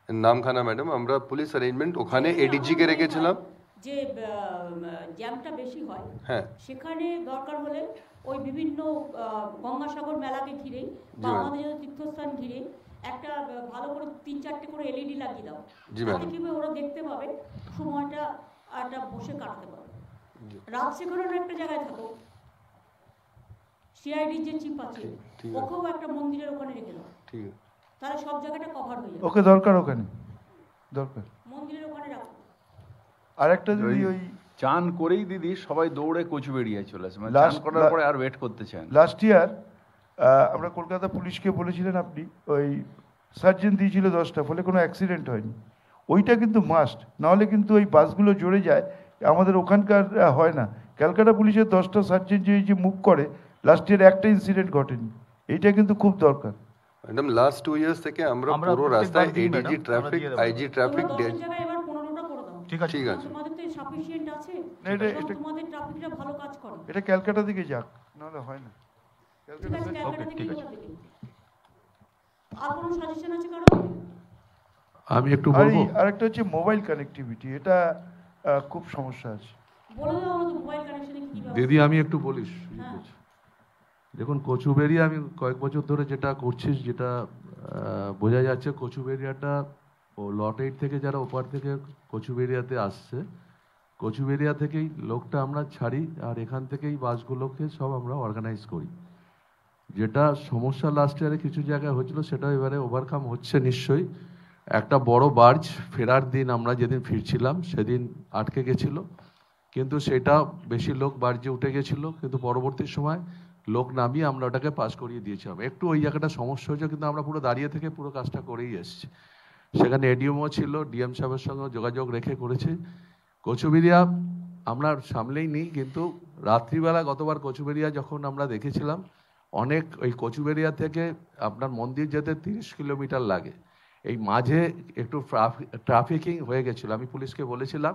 Speaker 15: Namkhana madam আমরা পুলিশ অ্যারেঞ্জমেন্ট ওখানে এডিজি কে রেখেছিলাম।
Speaker 2: যে জ্যামটা বেশি হয়
Speaker 15: হ্যাঁ,
Speaker 2: সেখানে দরকার হলে ওই বিভিন্ন গঙ্গাসাগর মেলাকে ঘিরে বা আমাদের তীর্থস্থান ঘিরে একটা ভালো করে 3-4টে করে এলইডি লাগিয়ে দাও, তাতে কি হবে ওরা দেখতে পাবে, সময়টা একটা বসে কাটতে পারবে। রাত শেখানোর একটা জায়গায় থাকো, সিআইডি যে চিপ আছে ওকেও একটা মন্দিরের ওখানে রেখে দাও,
Speaker 15: ঠিক আছে,
Speaker 2: তাহলে সব জায়গাটা কভার হয়ে যাবে।
Speaker 14: ওকে দরকার, ওখানে দরকার
Speaker 2: মন্দিরের ওখানে রাখো।
Speaker 14: আর একটা দিদি ওই
Speaker 6: চান করেই দিদি সবাই দৌড়ে কচুবেড়িয়ায় চলে আসে, মানে চান করার পরে আর ওয়েট করতে চান।
Speaker 14: লাস্ট ইয়ার আমরা কলকাতা পুলিশকে বলেছিলেন আপনি, ওই সার্জেন্ট দিয়েছিল 10টা, ফলে কোনো অ্যাক্সিডেন্ট হয়নি। ওইটা কিন্তু মাস্ট, নাহলে কিন্তু ওই বাসগুলো জড়ে যায়, আমাদের ওখানকার হয় না। ক্যালকাটা পুলিশের 10টা সার্জেন্ট যে মুভ করে, লাস্ট ইয়ার একটা ইনসিডেন্ট ঘটেনি, এইটা কিন্তু খুব দরকার।
Speaker 15: ম্যাডাম লাস্ট 2 ইয়ার্স থেকে আমরা পুরো রাস্তায় এডিজি ট্রাফিক, আইজি ট্রাফিক,
Speaker 14: ঠিক আছে,
Speaker 15: ঠিক আছে,
Speaker 2: তোমাদের তো সাফিশিয়েন্ট আছে, তোমাদের ট্রাফিকটা ভালো কাজ করে।
Speaker 14: এটা ক্যালকাটা দিকে যাক, নাহলে হয় না।
Speaker 2: ঠিক আছে, ক্যালকাটা দিকে যাক। আর কোনো সাজেশন আছে কারো?
Speaker 16: আমি একটু বলবো।
Speaker 14: আরেকটা হচ্ছে মোবাইল কানেক্টিভিটি, এটা খুব সমস্যা আছে।
Speaker 2: বলে দাও আমাদের মোবাইল কানেকশনে কি ব্যবস্থা।
Speaker 16: দিদি আমি একটু বলিস, দেখুন কচুবেড়িয়া আমি কয়েক বছর ধরে যেটা করছিস, যেটা বোঝা যাচ্ছে কচুবেড়িয়াটা ও লট 8 থেকে যারা ওপার থেকে কচুবেড়িয়াতে আসছে, কচুবেড়িয়া থেকেই লোকটা আমরা ছাড়ি আর এখান থেকেই বাসগুলোকে সব আমরা অর্গানাইজ করি। যেটা সমস্যা লাস্ট ইয়ারে কিছু জায়গায় হচ্ছিল সেটা এবারে ওভারকাম হচ্ছে নিশ্চয়ই। একটা বড় বার্জ ফেরার দিন আমরা যেদিন ফিরছিলাম সেদিন আটকে গেছিল, কিন্তু সেটা বেশি লোক বার্জে উঠে গেছিল, কিন্তু পরবর্তী সময় লোক নামিয়ে আমরা ওটাকে পাস করিয়ে দিয়েছিলাম। একটু ওই জায়গাটা সমস্যা হয়েছে, কিন্তু আমরা পুরো দাঁড়িয়ে থেকে পুরো কাজটা করেই এসেছি। সেখানে এডিএমও ছিল, ডিএম সাহেবের সঙ্গে যোগাযোগ রেখে করেছি। কচুবেড়িয়া আমরা সামলেই নিই, কিন্তু রাত্রিবেলা গতবার কচুবেড়িয়া যখন আমরা দেখেছিলাম, অনেক ওই কচুবেড়িয়া থেকে আপনার মন্দির যেতে 30 কিলোমিটার লাগে। এই মাঝে একটু ট্রাফিকিং হয়ে গেছিলো। আমি পুলিশকে বলেছিলাম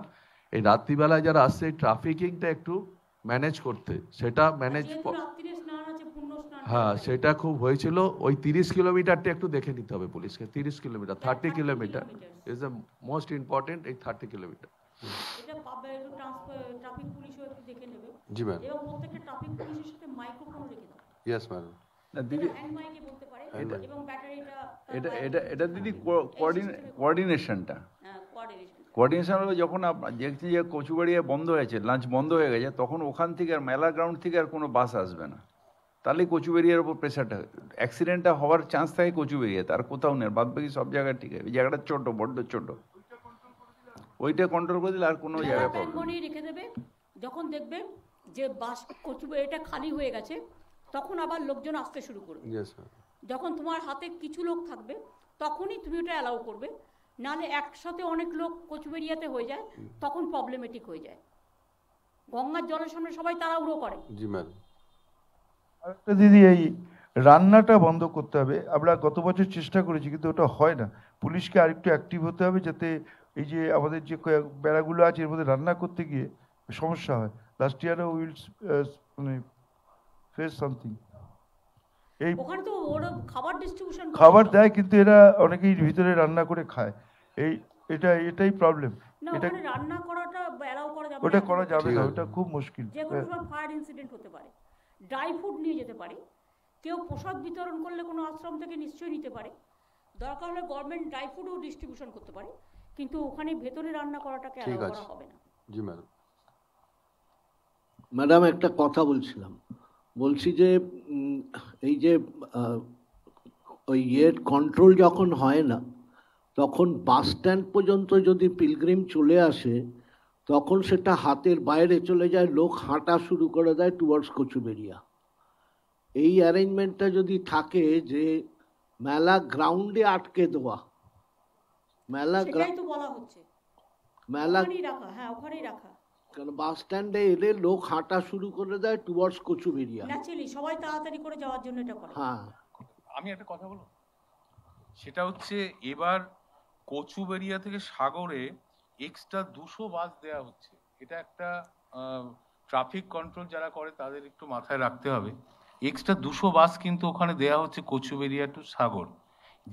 Speaker 16: এই রাত্রিবেলায় যারা আসছে এই ট্রাফিকিংটা একটু ম্যানেজ করতে, সেটা ম্যানেজ, হ্যাঁ সেটা খুব হয়েছিল। ওই 30 কিলোমিটারটা একটু দেখে নিতে হবে পুলিশকে। 30 kilometre, 30 kilometre is the most important. এই 30 কিলোমিটার
Speaker 2: এটা পাবে, একটু ট্রাফিক পুলিশও একটু দেখে নেবে।
Speaker 15: জি ম্যাম।
Speaker 2: এবং প্রত্যেকটা ট্রাফিক পুলিশের সাথে মাইক্রোফোন রেখে দাও।
Speaker 15: Yes madam.
Speaker 6: না দিদি,
Speaker 2: হ্যান্ড মাইকে বলতে পারে এবং ব্যাটারিটা
Speaker 6: এটা দিদি কোঅর্ডিনেশনটা, কোঅর্ডিনেশন হলো যখন দেখছি যে কচুবেড়িয়া বন্ধ হয়েছে, লাঞ্চ বন্ধ হয়ে গেছে, তখন ওখান থেকে আর মেলা গ্রাউন্ড থেকে আর কোনো বাস আসবে না, তাহলে কচুবেড়িয়ার উপর প্রেশারটা, অ্যাক্সিডেন্টটা হওয়ার চান্স থাকে কচুবেড়িয়াতে, আর কোথাও নেই। বাদ বাকি সব জায়গায় ঠিক আছে, এই জায়গাটা ছোটো, বড্ড ছোটো, ওইটা কন্ট্রোল করে দিলে আর কোনো জায়গায় প্রবলেম
Speaker 2: রেখে দেবে। যখন দেখবে যে বাস কচুবেড়িয়াটা খালি হয়ে গেছে, তখন আবার লোকজন আসতে শুরু করবে। যখন তোমার হাতে কিছু লোক থাকবে তখনই তুমি ওটা অ্যালাউ করবে, নাহলে একসাথে অনেক লোক কচুবেড়িয়াতে হয়ে যায়, তখন প্রবলেমেটিক হয়ে যায়। গঙ্গার জলের সামনে সবাই তাড়াহুড়ো করে।
Speaker 15: জি ম্যাম।
Speaker 14: আরেকটা দিদি, এই রান্নাটা বন্ধ করতে হবে। আমরা গত বছর চেষ্টা করেছি কিন্তু ওটা হয় না। পুলিশকে আরেকটু অ্যাক্টিভ হতে হবে যাতে এই যে আমাদের যে বেড়াগুলো আছে এর মধ্যে রান্না করতে গিয়ে সমস্যা হয়। লাস্ট ইয়ারও উইল মানে ফেস সামথিং। এই
Speaker 2: ওখানে তো ওরা খাবার ডিস্ট্রিবিউশন
Speaker 14: খাবার দেয় কিন্তু এরা অনেকেই ভিতরে রান্না করে খায়। এটাই প্রবলেম।
Speaker 2: না,
Speaker 14: এটা
Speaker 2: ওখানে রান্না করাটা অ্যালাউ করা যাবে না।
Speaker 14: ওটা করা যাবে না, ওটা খুব মুশকিল।
Speaker 2: যে কোনো সময় ফায়ার ইনসিডেন্ট হতে পারে। ড্রাই ফুড নিয়ে যেতে পারে, কেউ প্রসাদ বিতরণ করলে কোনো আশ্রম থেকে নিশ্চয়ই নিতে পারে, দরকার হলে গভর্নমেন্ট ড্রাই ফুডও ডিস্ট্রিবিউশন করতে পারে, কিন্তু ওখানে ভেতরে রান্না করাটাকে
Speaker 15: ঠিক
Speaker 2: অ্যালাউ
Speaker 15: আছে
Speaker 2: করা হবে না।
Speaker 15: জি ম্যাডাম।
Speaker 17: ম্যাডাম একটা কথা বলছিলাম, বলছি যে এই যে ওই কন্ট্রোল যখন হয় না তখন বাস স্ট্যান্ড পর্যন্ত যদি পিলগ্রিম চলে আসে তখন সেটা হাতের বাইরে চলে যায়, লোক হাঁটা শুরু করে দেয় টুয়ার্ডস কচুবেড়িয়া। এই অ্যারেঞ্জমেন্টটা যদি থাকে যে মেলা গ্রাউন্ডে আটকে দেওয়া,
Speaker 2: সেটাই তো বলা হচ্ছে, ওখানেই রাখা। হ্যাঁ, ওখানেই রাখা।
Speaker 17: কারণ বাস স্ট্যান্ডে এলে লোক হাঁটা শুরু করে দেয় টুয়ার্ডস কচুবেড়িয়া।
Speaker 2: ন্যাচারালি সবাই তাড়াতাড়ি করে যাওয়ার জন্য এটা করে।
Speaker 17: হ্যাঁ,
Speaker 18: আমি একটা কথা বলবো, সেটা হচ্ছে এবার কচুবেড়িয়া থেকে সাগরে এক্সট্রা 200 বাস দেওয়া হচ্ছে। এটা একটা ট্রাফিক কন্ট্রোল যারা করে তাদের একটু মাথায় রাখতে হবে। এক্সট্রা 200 বাস কিন্তু ওখানে দেওয়া হচ্ছে কচুবেড়িয়া টু সাগর।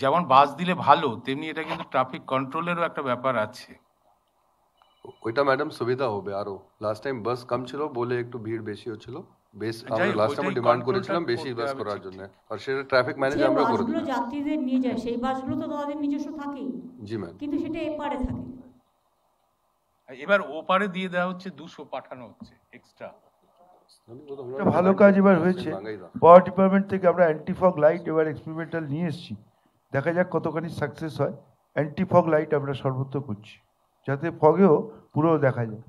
Speaker 18: যেমন বাস দিলে ভালো, তেমনি এটা কিন্তু ট্রাফিক কন্ট্রোলেরও একটা ব্যাপার আছে।
Speaker 15: ওইটা ম্যাডাম সুবিধা হবে আরো। লাস্ট টাইম বাস কম ছিল বলে একটু ভিড় বেশি হচ্ছিল। আমরা লাস্ট টাইম ডিমান্ড করেছিলাম বেশি বাস করার জন্য, আর সেটা ট্রাফিক ম্যানেজ আমরা করে
Speaker 2: বাসগুলো যাত্রীদের নিয়ে যায় সেই বাসগুলো তো তাদের নিজস্ব থাকেই।
Speaker 15: জি ম্যাম।
Speaker 2: কিন্তু সেটা এপারে থাকে।
Speaker 18: এবার ওপারে দিয়ে দেওয়া হচ্ছে, 200 পাঠানো হচ্ছে এক্সট্রা।
Speaker 14: একটা ভালো কাজ এবার হয়েছে। পাওয়ার ডিপার্টমেন্ট থেকে আমরা অ্যান্টি ফগ লাইট এবার এক্সপেরিমেন্টাল নিয়ে এসেছি, দেখা যাক কতখানি সাকসেস হয়। অ্যান্টি ফগ লাইট আমরা সর্বত্র করছি যাতে ফগেও পুরো দেখা যায়।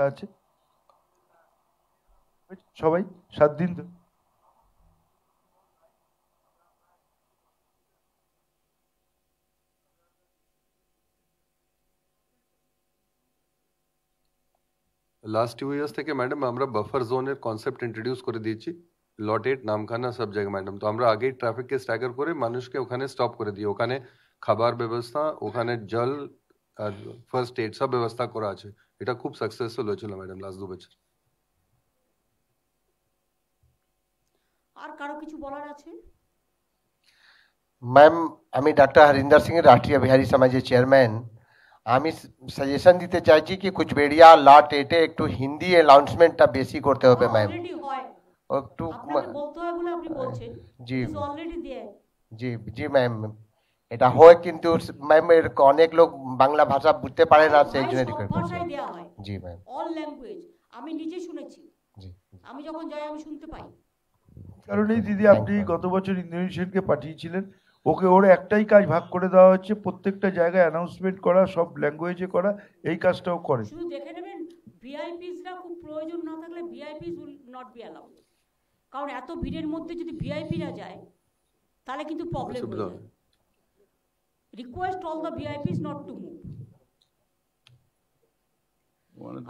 Speaker 14: আছে সবাই 7 দিন তো
Speaker 15: লাস্ট 2 ইয়ার্স থেকে ম্যাডাম আমরা বাফার জোনের কনসেপ্ট ইন্ট্রোডিউস করে দিয়েছি। লট 8 নামখানা সব জায়গায় ম্যাডাম। তো আমরা আগেই ট্রাফিককে স্ট্যাগার করে মানুষকে ওখানে স্টপ করে দিই। ওখানে খাবার ব্যবস্থা, ওখানে জল আর ফার্স্ট এড সব ব্যবস্থা করা আছে। এটা খুব সাকসেসফুল হয়েছিল ম্যাডাম লাস্ট 2 বছর।
Speaker 2: আর কারো কিছু বলার আছে?
Speaker 19: ম্যাম, আমি ডাক্তার হরিন্দর সিং, রাষ্ট্রীয় বিহারী সমাজের চেয়ারম্যান। আমি সাজেশন দিতে চাইছি কি কুচবেড়িয়া লট 8 একটু হিন্দি অ্যানাউন্সমেন্টটা বেশি করতে হবে ম্যাম।
Speaker 2: অলরেডি হয়,
Speaker 19: একটু
Speaker 2: আপনাকে বলতে হয় বলে আপনি বলছেন।
Speaker 19: জি
Speaker 2: ইজ অলরেডি देयर।
Speaker 19: জি জি ম্যাম, এটা হয় কিন্তু ম্যাম এর অনেক লোক বাংলা ভাষা বুঝতে পারে না, সেই জন্য রিকোয়েস্ট করছি।
Speaker 2: ভাষায় দেয়া হয়।
Speaker 19: জি ম্যাম।
Speaker 2: অল ল্যাঙ্গুয়েজ আমি নিজে শুনেছি।
Speaker 19: জি,
Speaker 2: আমি যখন যাই আমি শুনতে পাই।
Speaker 14: কারণ এই দিদি আপনি গত বছর ইন্দোনেশিয়ানকে পাঠিয়েছিলেন, ওর একটাই কাজ ভাগ করে দেওয়া হচ্ছে, প্রত্যেকটা জায়গায় অ্যানাউন্সমেন্ট করা, সব ল্যাঙ্গুয়েজে করা, এই কাজটাও করে।
Speaker 2: শুধু দেখে নেবেন ভিআইপিসরা খুব প্রয়োজন না থাকলে ভিআইপিস উইল নট বি অ্যালাউড। কারণ এত ভিড়ের মধ্যে যদি ভিআইপিরা যায় তাহলে কিন্তু প্রবলেম হয়ে যায়। Request all the VIPs not to move.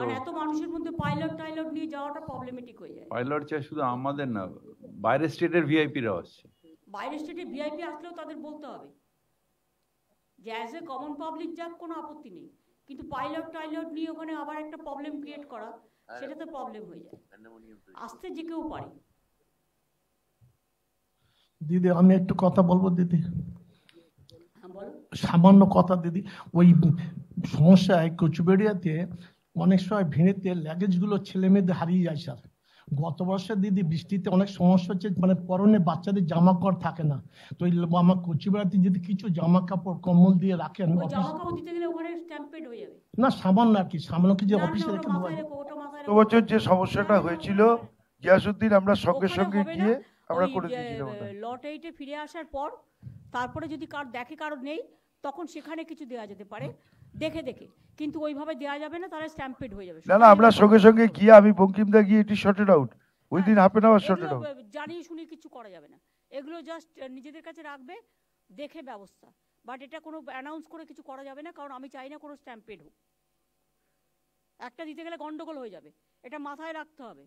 Speaker 2: আর এত মানুষের মধ্যে পাইলট নিয়ে যাওয়াটা প্রবলেমেটিক হয়ে যায়।
Speaker 6: পাইলট চাই শুধু আমাদের না, বাইরের স্টেটের ভিআইপিরাও আসছে।
Speaker 2: বাইরের স্টেটে ভিআইপি আসলেও তাদের বলতে হবে যে অ্যাজ এ কমন পাবলিক যাক, কোনো আপত্তি নেই, কিন্তু পাইলট নিয়ে ওখানে আবার একটা প্রবলেম ক্রিয়েট করা, সেটাতে প্রবলেম হয়ে যায়। আসতে যে কেউ পারে।
Speaker 20: দিদি আমি একটু কথা বলবো দিদি,
Speaker 2: হ্যাঁ বলো।
Speaker 20: সামান্য কথা দিদি। ওই সমস্যায় কচুবেড়িয়াতে অনেক সময় ভিড়েতে লাগেজগুলো ছেলে মেয়েদের হারিয়ে যায় স্যার। গত বছর দিদি বৃষ্টিতে অনেক সমস্যা হচ্ছে, মানে পরনে বাচ্চাদের জামা কাপড় থাকে না। তো আমার কচুবেড়িয়াতে যদি কিছু জামা কাপড় কম্বল দিয়ে রাখেন,
Speaker 2: ওই জামা কাপড় দিতে গেলে ওখানে স্ট্যাম্পেড হয়ে যাবে।
Speaker 20: না সামান্য আর কি, সামান্য কিছু অফিসে রেখে দেওয়া যায়।
Speaker 14: গত বছর যে সমস্যাটা হয়েছিল গিয়াসউদ্দিন, আমরা সঙ্গে সঙ্গে গিয়ে আমরা করে দিয়েছিলাম।
Speaker 2: লট 8 এ ফিরে আসার পর তারপরে যদি কারো নেই তখন সেখানে কিছু দেওয়া যেতে পারে দেখে, কিন্তু ওইভাবে দেওয়া যাবে না, তাহলে স্ট্যাম্পেড হয়ে যাবে।
Speaker 14: না আমরা সঙ্গে সঙ্গে গিয়ে, আমি বঙ্কিমদা গিয়ে এটি shorted out within half an hour shorted out.
Speaker 2: জানিয়ে শুনে কিছু করা যাবে না, এগুলো জাস্ট নিজেদের কাছে রাখবে, দেখে ব্যবস্থা। বাট এটা কোনো অ্যানাউন্স করে কিছু করা যাবে না, কারণ আমি চাই না কোনো স্ট্যাম্পেড হোক। একটা দিতে গেলে গন্ডগোল হয়ে যাবে, এটা মাথায় রাখতে হবে।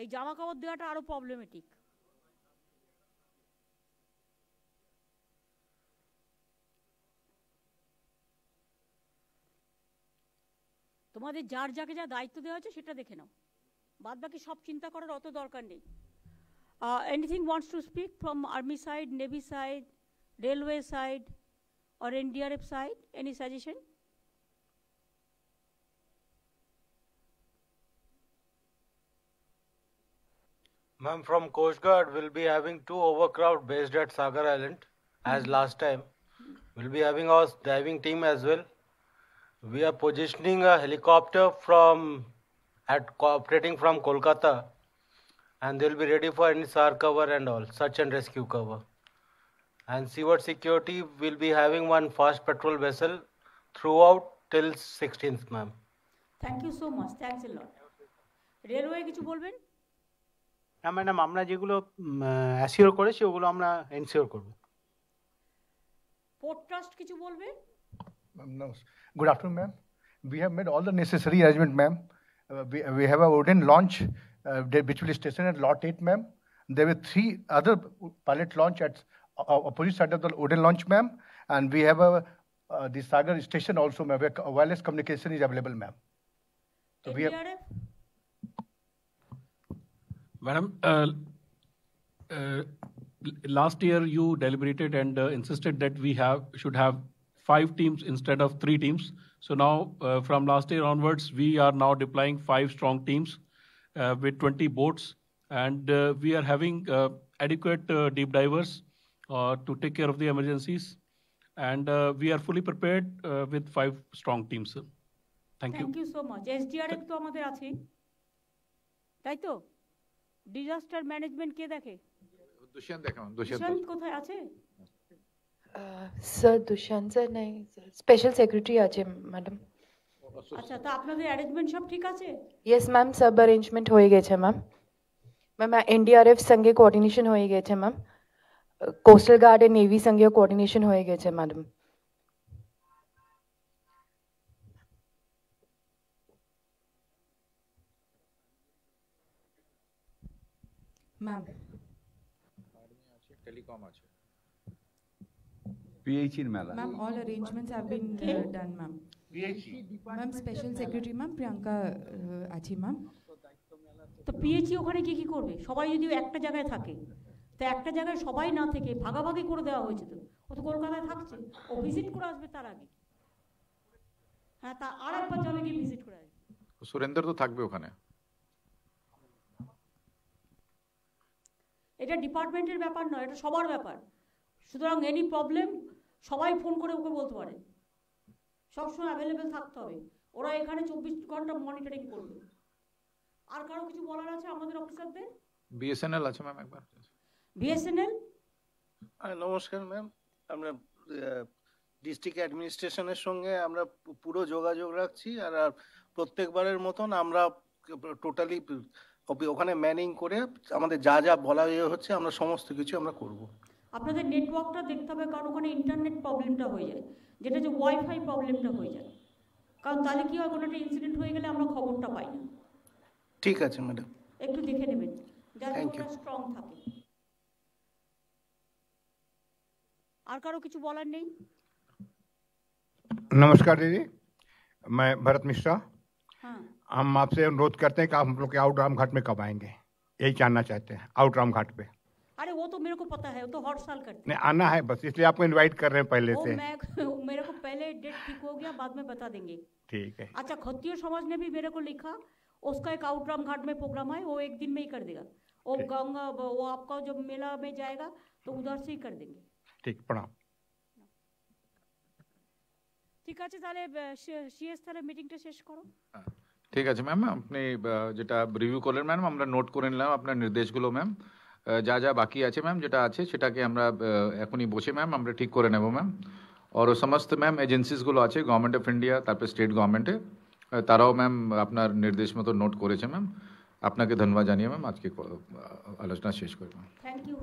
Speaker 2: এই জামা কাপড় দেওয়াটা আরো প্রবলেমেটিক। তোমাদের যার যাকে যা দায়িত্ব দেওয়া হয়েছে সেটা দেখে নাও, বাদ বাকি সব চিন্তা করার অত দরকার নেই। Anything wants to speak from army side, navy side, railway side or NDRF side? Any suggestion?
Speaker 13: Ma'am, from Coast Guard, we'll be having 2 overcraft based at Sagar Island as last time. We'll be having our diving team as well. We are positioning a helicopter operating from Kolkata, and they'll be ready for any SAR cover and all, search and rescue cover. And seaward security will be having one fast patrol vessel throughout till 16th, ma'am.
Speaker 2: Thank you so much. Thanks a lot. Railway কিছু বলবেন?
Speaker 13: না madam, আমরা যেগুলো assure করেছি ওগুলো আমরা ensure করব।
Speaker 2: Port trust কিছু বলবে?
Speaker 21: No. Good afternoon, ma'am. We have made all the necessary arrangement, ma'am. We have a wooden launch which will be stationed at Lot 8, ma'am. There were 3 other pilot launch at opposite side of the wooden launch, ma'am. And we have the Sagar station also, ma'am, where wireless communication is available, ma'am. So we have.
Speaker 22: Madam, last year you deliberated and insisted that we should have 5 teams instead of 3 teams. So now, from last year onwards, we are now deploying 5 strong teams with 20 boats, and we are having adequate deep divers to take care of the emergencies, and we are fully prepared with 5 strong teams. Thank you.
Speaker 2: Thank you so much. SDRF তো আমাদের আছে, তাই তো? Disaster management কে দেখে?
Speaker 1: দুষ্যন্ত দেখান।
Speaker 2: দুষ্যন্ত কোথায় আছে?
Speaker 23: Sir Dushyant sir নাই, স্পেশাল সেক্রেটারি আছে ম্যাডাম।
Speaker 2: আচ্ছা, তা আপনাদের অ্যারেঞ্জমেন্ট সব ঠিক আছে?
Speaker 23: ইয়েস ম্যাম, সব অ্যারেঞ্জমেন্ট হয়ে গেছে ম্যাম। ম্যাম NDRF সঙ্গে কোঅর্ডিনেশন হয়ে গেছে ma'am, coastal guard and navy সঙ্গে কোঅর্ডিনেশন হয়ে গেছে ম্যাডাম।
Speaker 24: ম্যাম
Speaker 1: টেলিকম আছে,
Speaker 6: PH এর মেলা।
Speaker 24: Ma'am, all arrangements have been done, ma'am. Ma'am, special secretary, ma'am, Priyanka achi, ma'am.
Speaker 2: তো PH ওখানে কি করবে? সবাই যদি একটা জায়গায় থাকে, তো একটা জায়গায় সবাই না থেকে ভাগাভাগি করে দেওয়া হয়েছে। তো ও তো কলকাতায় থাকছে, ও ভিজিট করে আসবে তার আগে। হ্যাঁ, তা আরেকবার যাবে কি ভিজিট করে আসবে।
Speaker 1: সুরেন্দ্র তো থাকবে ওখানে।
Speaker 2: এটা ডিপার্টমেন্টের ব্যাপার নয়, এটা সবার ব্যাপার। সুতরাং এনি প্রবলেম সবাই ফোন করে ওকে বলতে পারে, সবসময় অ্যাভেলেবেল থাকতে হবে। ওরা এখানে 24 ঘন্টা মনিটরিং করবে। আর কারো কিছু বলার আছে আমাদের অফিসারদের?
Speaker 1: BSNL আছে ম্যাম একবার।
Speaker 2: BSNL?
Speaker 25: নমস্কার ম্যাম, আমরা ডিস্ট্রিক্ট অ্যাডমিনিস্ট্রেশনের সঙ্গে আমরা পুরো যোগাযোগ রাখছি, আর প্রত্যেকবারের মতন আমরা টোটালি ওখানে ম্যানিং করে আমাদের যা যা বলা হচ্ছে আমরা সমস্ত কিছু আমরা করব।
Speaker 2: আপনাদের নেটওয়ার্কটা দেখতে হবে, কারণ ওখানে ইন্টারনেট প্রবলেমটা হয়ে যায়, যেটা যে ওয়াইফাই প্রবলেমটা হয়ে যায়। কারণ তাহলে কি হয়, কোনো একটা ইনসিডেন্ট হয়ে গেলে আমরা খবরটা পাই না।
Speaker 25: ঠিক আছে ম্যাডাম,
Speaker 2: একটু দেখে নেবেন যাতে
Speaker 25: Thank you.
Speaker 2: ওটা স্ট্রং থাকে। আর কারো কিছু বলার নেই?
Speaker 26: नमस्कार दीदी, मैं भरत मिश्रा।
Speaker 2: हाँ,
Speaker 26: हम आपसे अनुरोध करते हैं कि आप हम लोग के आउट राम घाट में कब आएंगे, यही जानना चाहते हैं। आउट राम घाट पे
Speaker 2: अरे वो तो मेरे को पता है, वो तो हर साल करते
Speaker 26: नहीं आना है, बस इसलिए आपको इनवाइट कर रहे हैं पहले
Speaker 2: हैं।
Speaker 26: से।
Speaker 2: मेरे को पहले डेट ठीक हो गया, बाद में बता देंगे।
Speaker 26: ठीक है।
Speaker 2: अच्छा, खत्तिय समाज ने भी मेरे को लिखा, उसका एक आउटराम घाट में प्रोग्राम है, वो 1 दिन में ही कर देगा। वो गंगा, वो आपका जब मेला में जाएगा तो उधर से ही कर देंगे।
Speaker 26: ठीक, प्रणाम।
Speaker 2: ঠিক আছে, তাহলে সিএস তাহলে মিটিংটা শেষ করো।
Speaker 1: ঠিক আছে ম্যাম, আপনি যেটা রিভিউ করলেন ম্যাম, আমরা নোট করে নিলাম আপনার নির্দেশগুলো ম্যাম। যা যা বাকি আছে ম্যাম, যেটা আছে সেটাকে আমরা এখনই বসে ম্যাম আমরা ঠিক করে নেব ম্যাম। আর সমস্ত ম্যাম এজেন্সিসগুলো আছে গভর্নমেন্ট অফ ইন্ডিয়া, তারপরে স্টেট গভর্নমেন্টে, তারাও ম্যাম আপনার নির্দেশ মতো নোট করেছে ম্যাম। আপনাকে ধন্যবাদ জানিয়ে ম্যাম আজকে আলোচনা শেষ করি ম্যাম।
Speaker 2: Thank you.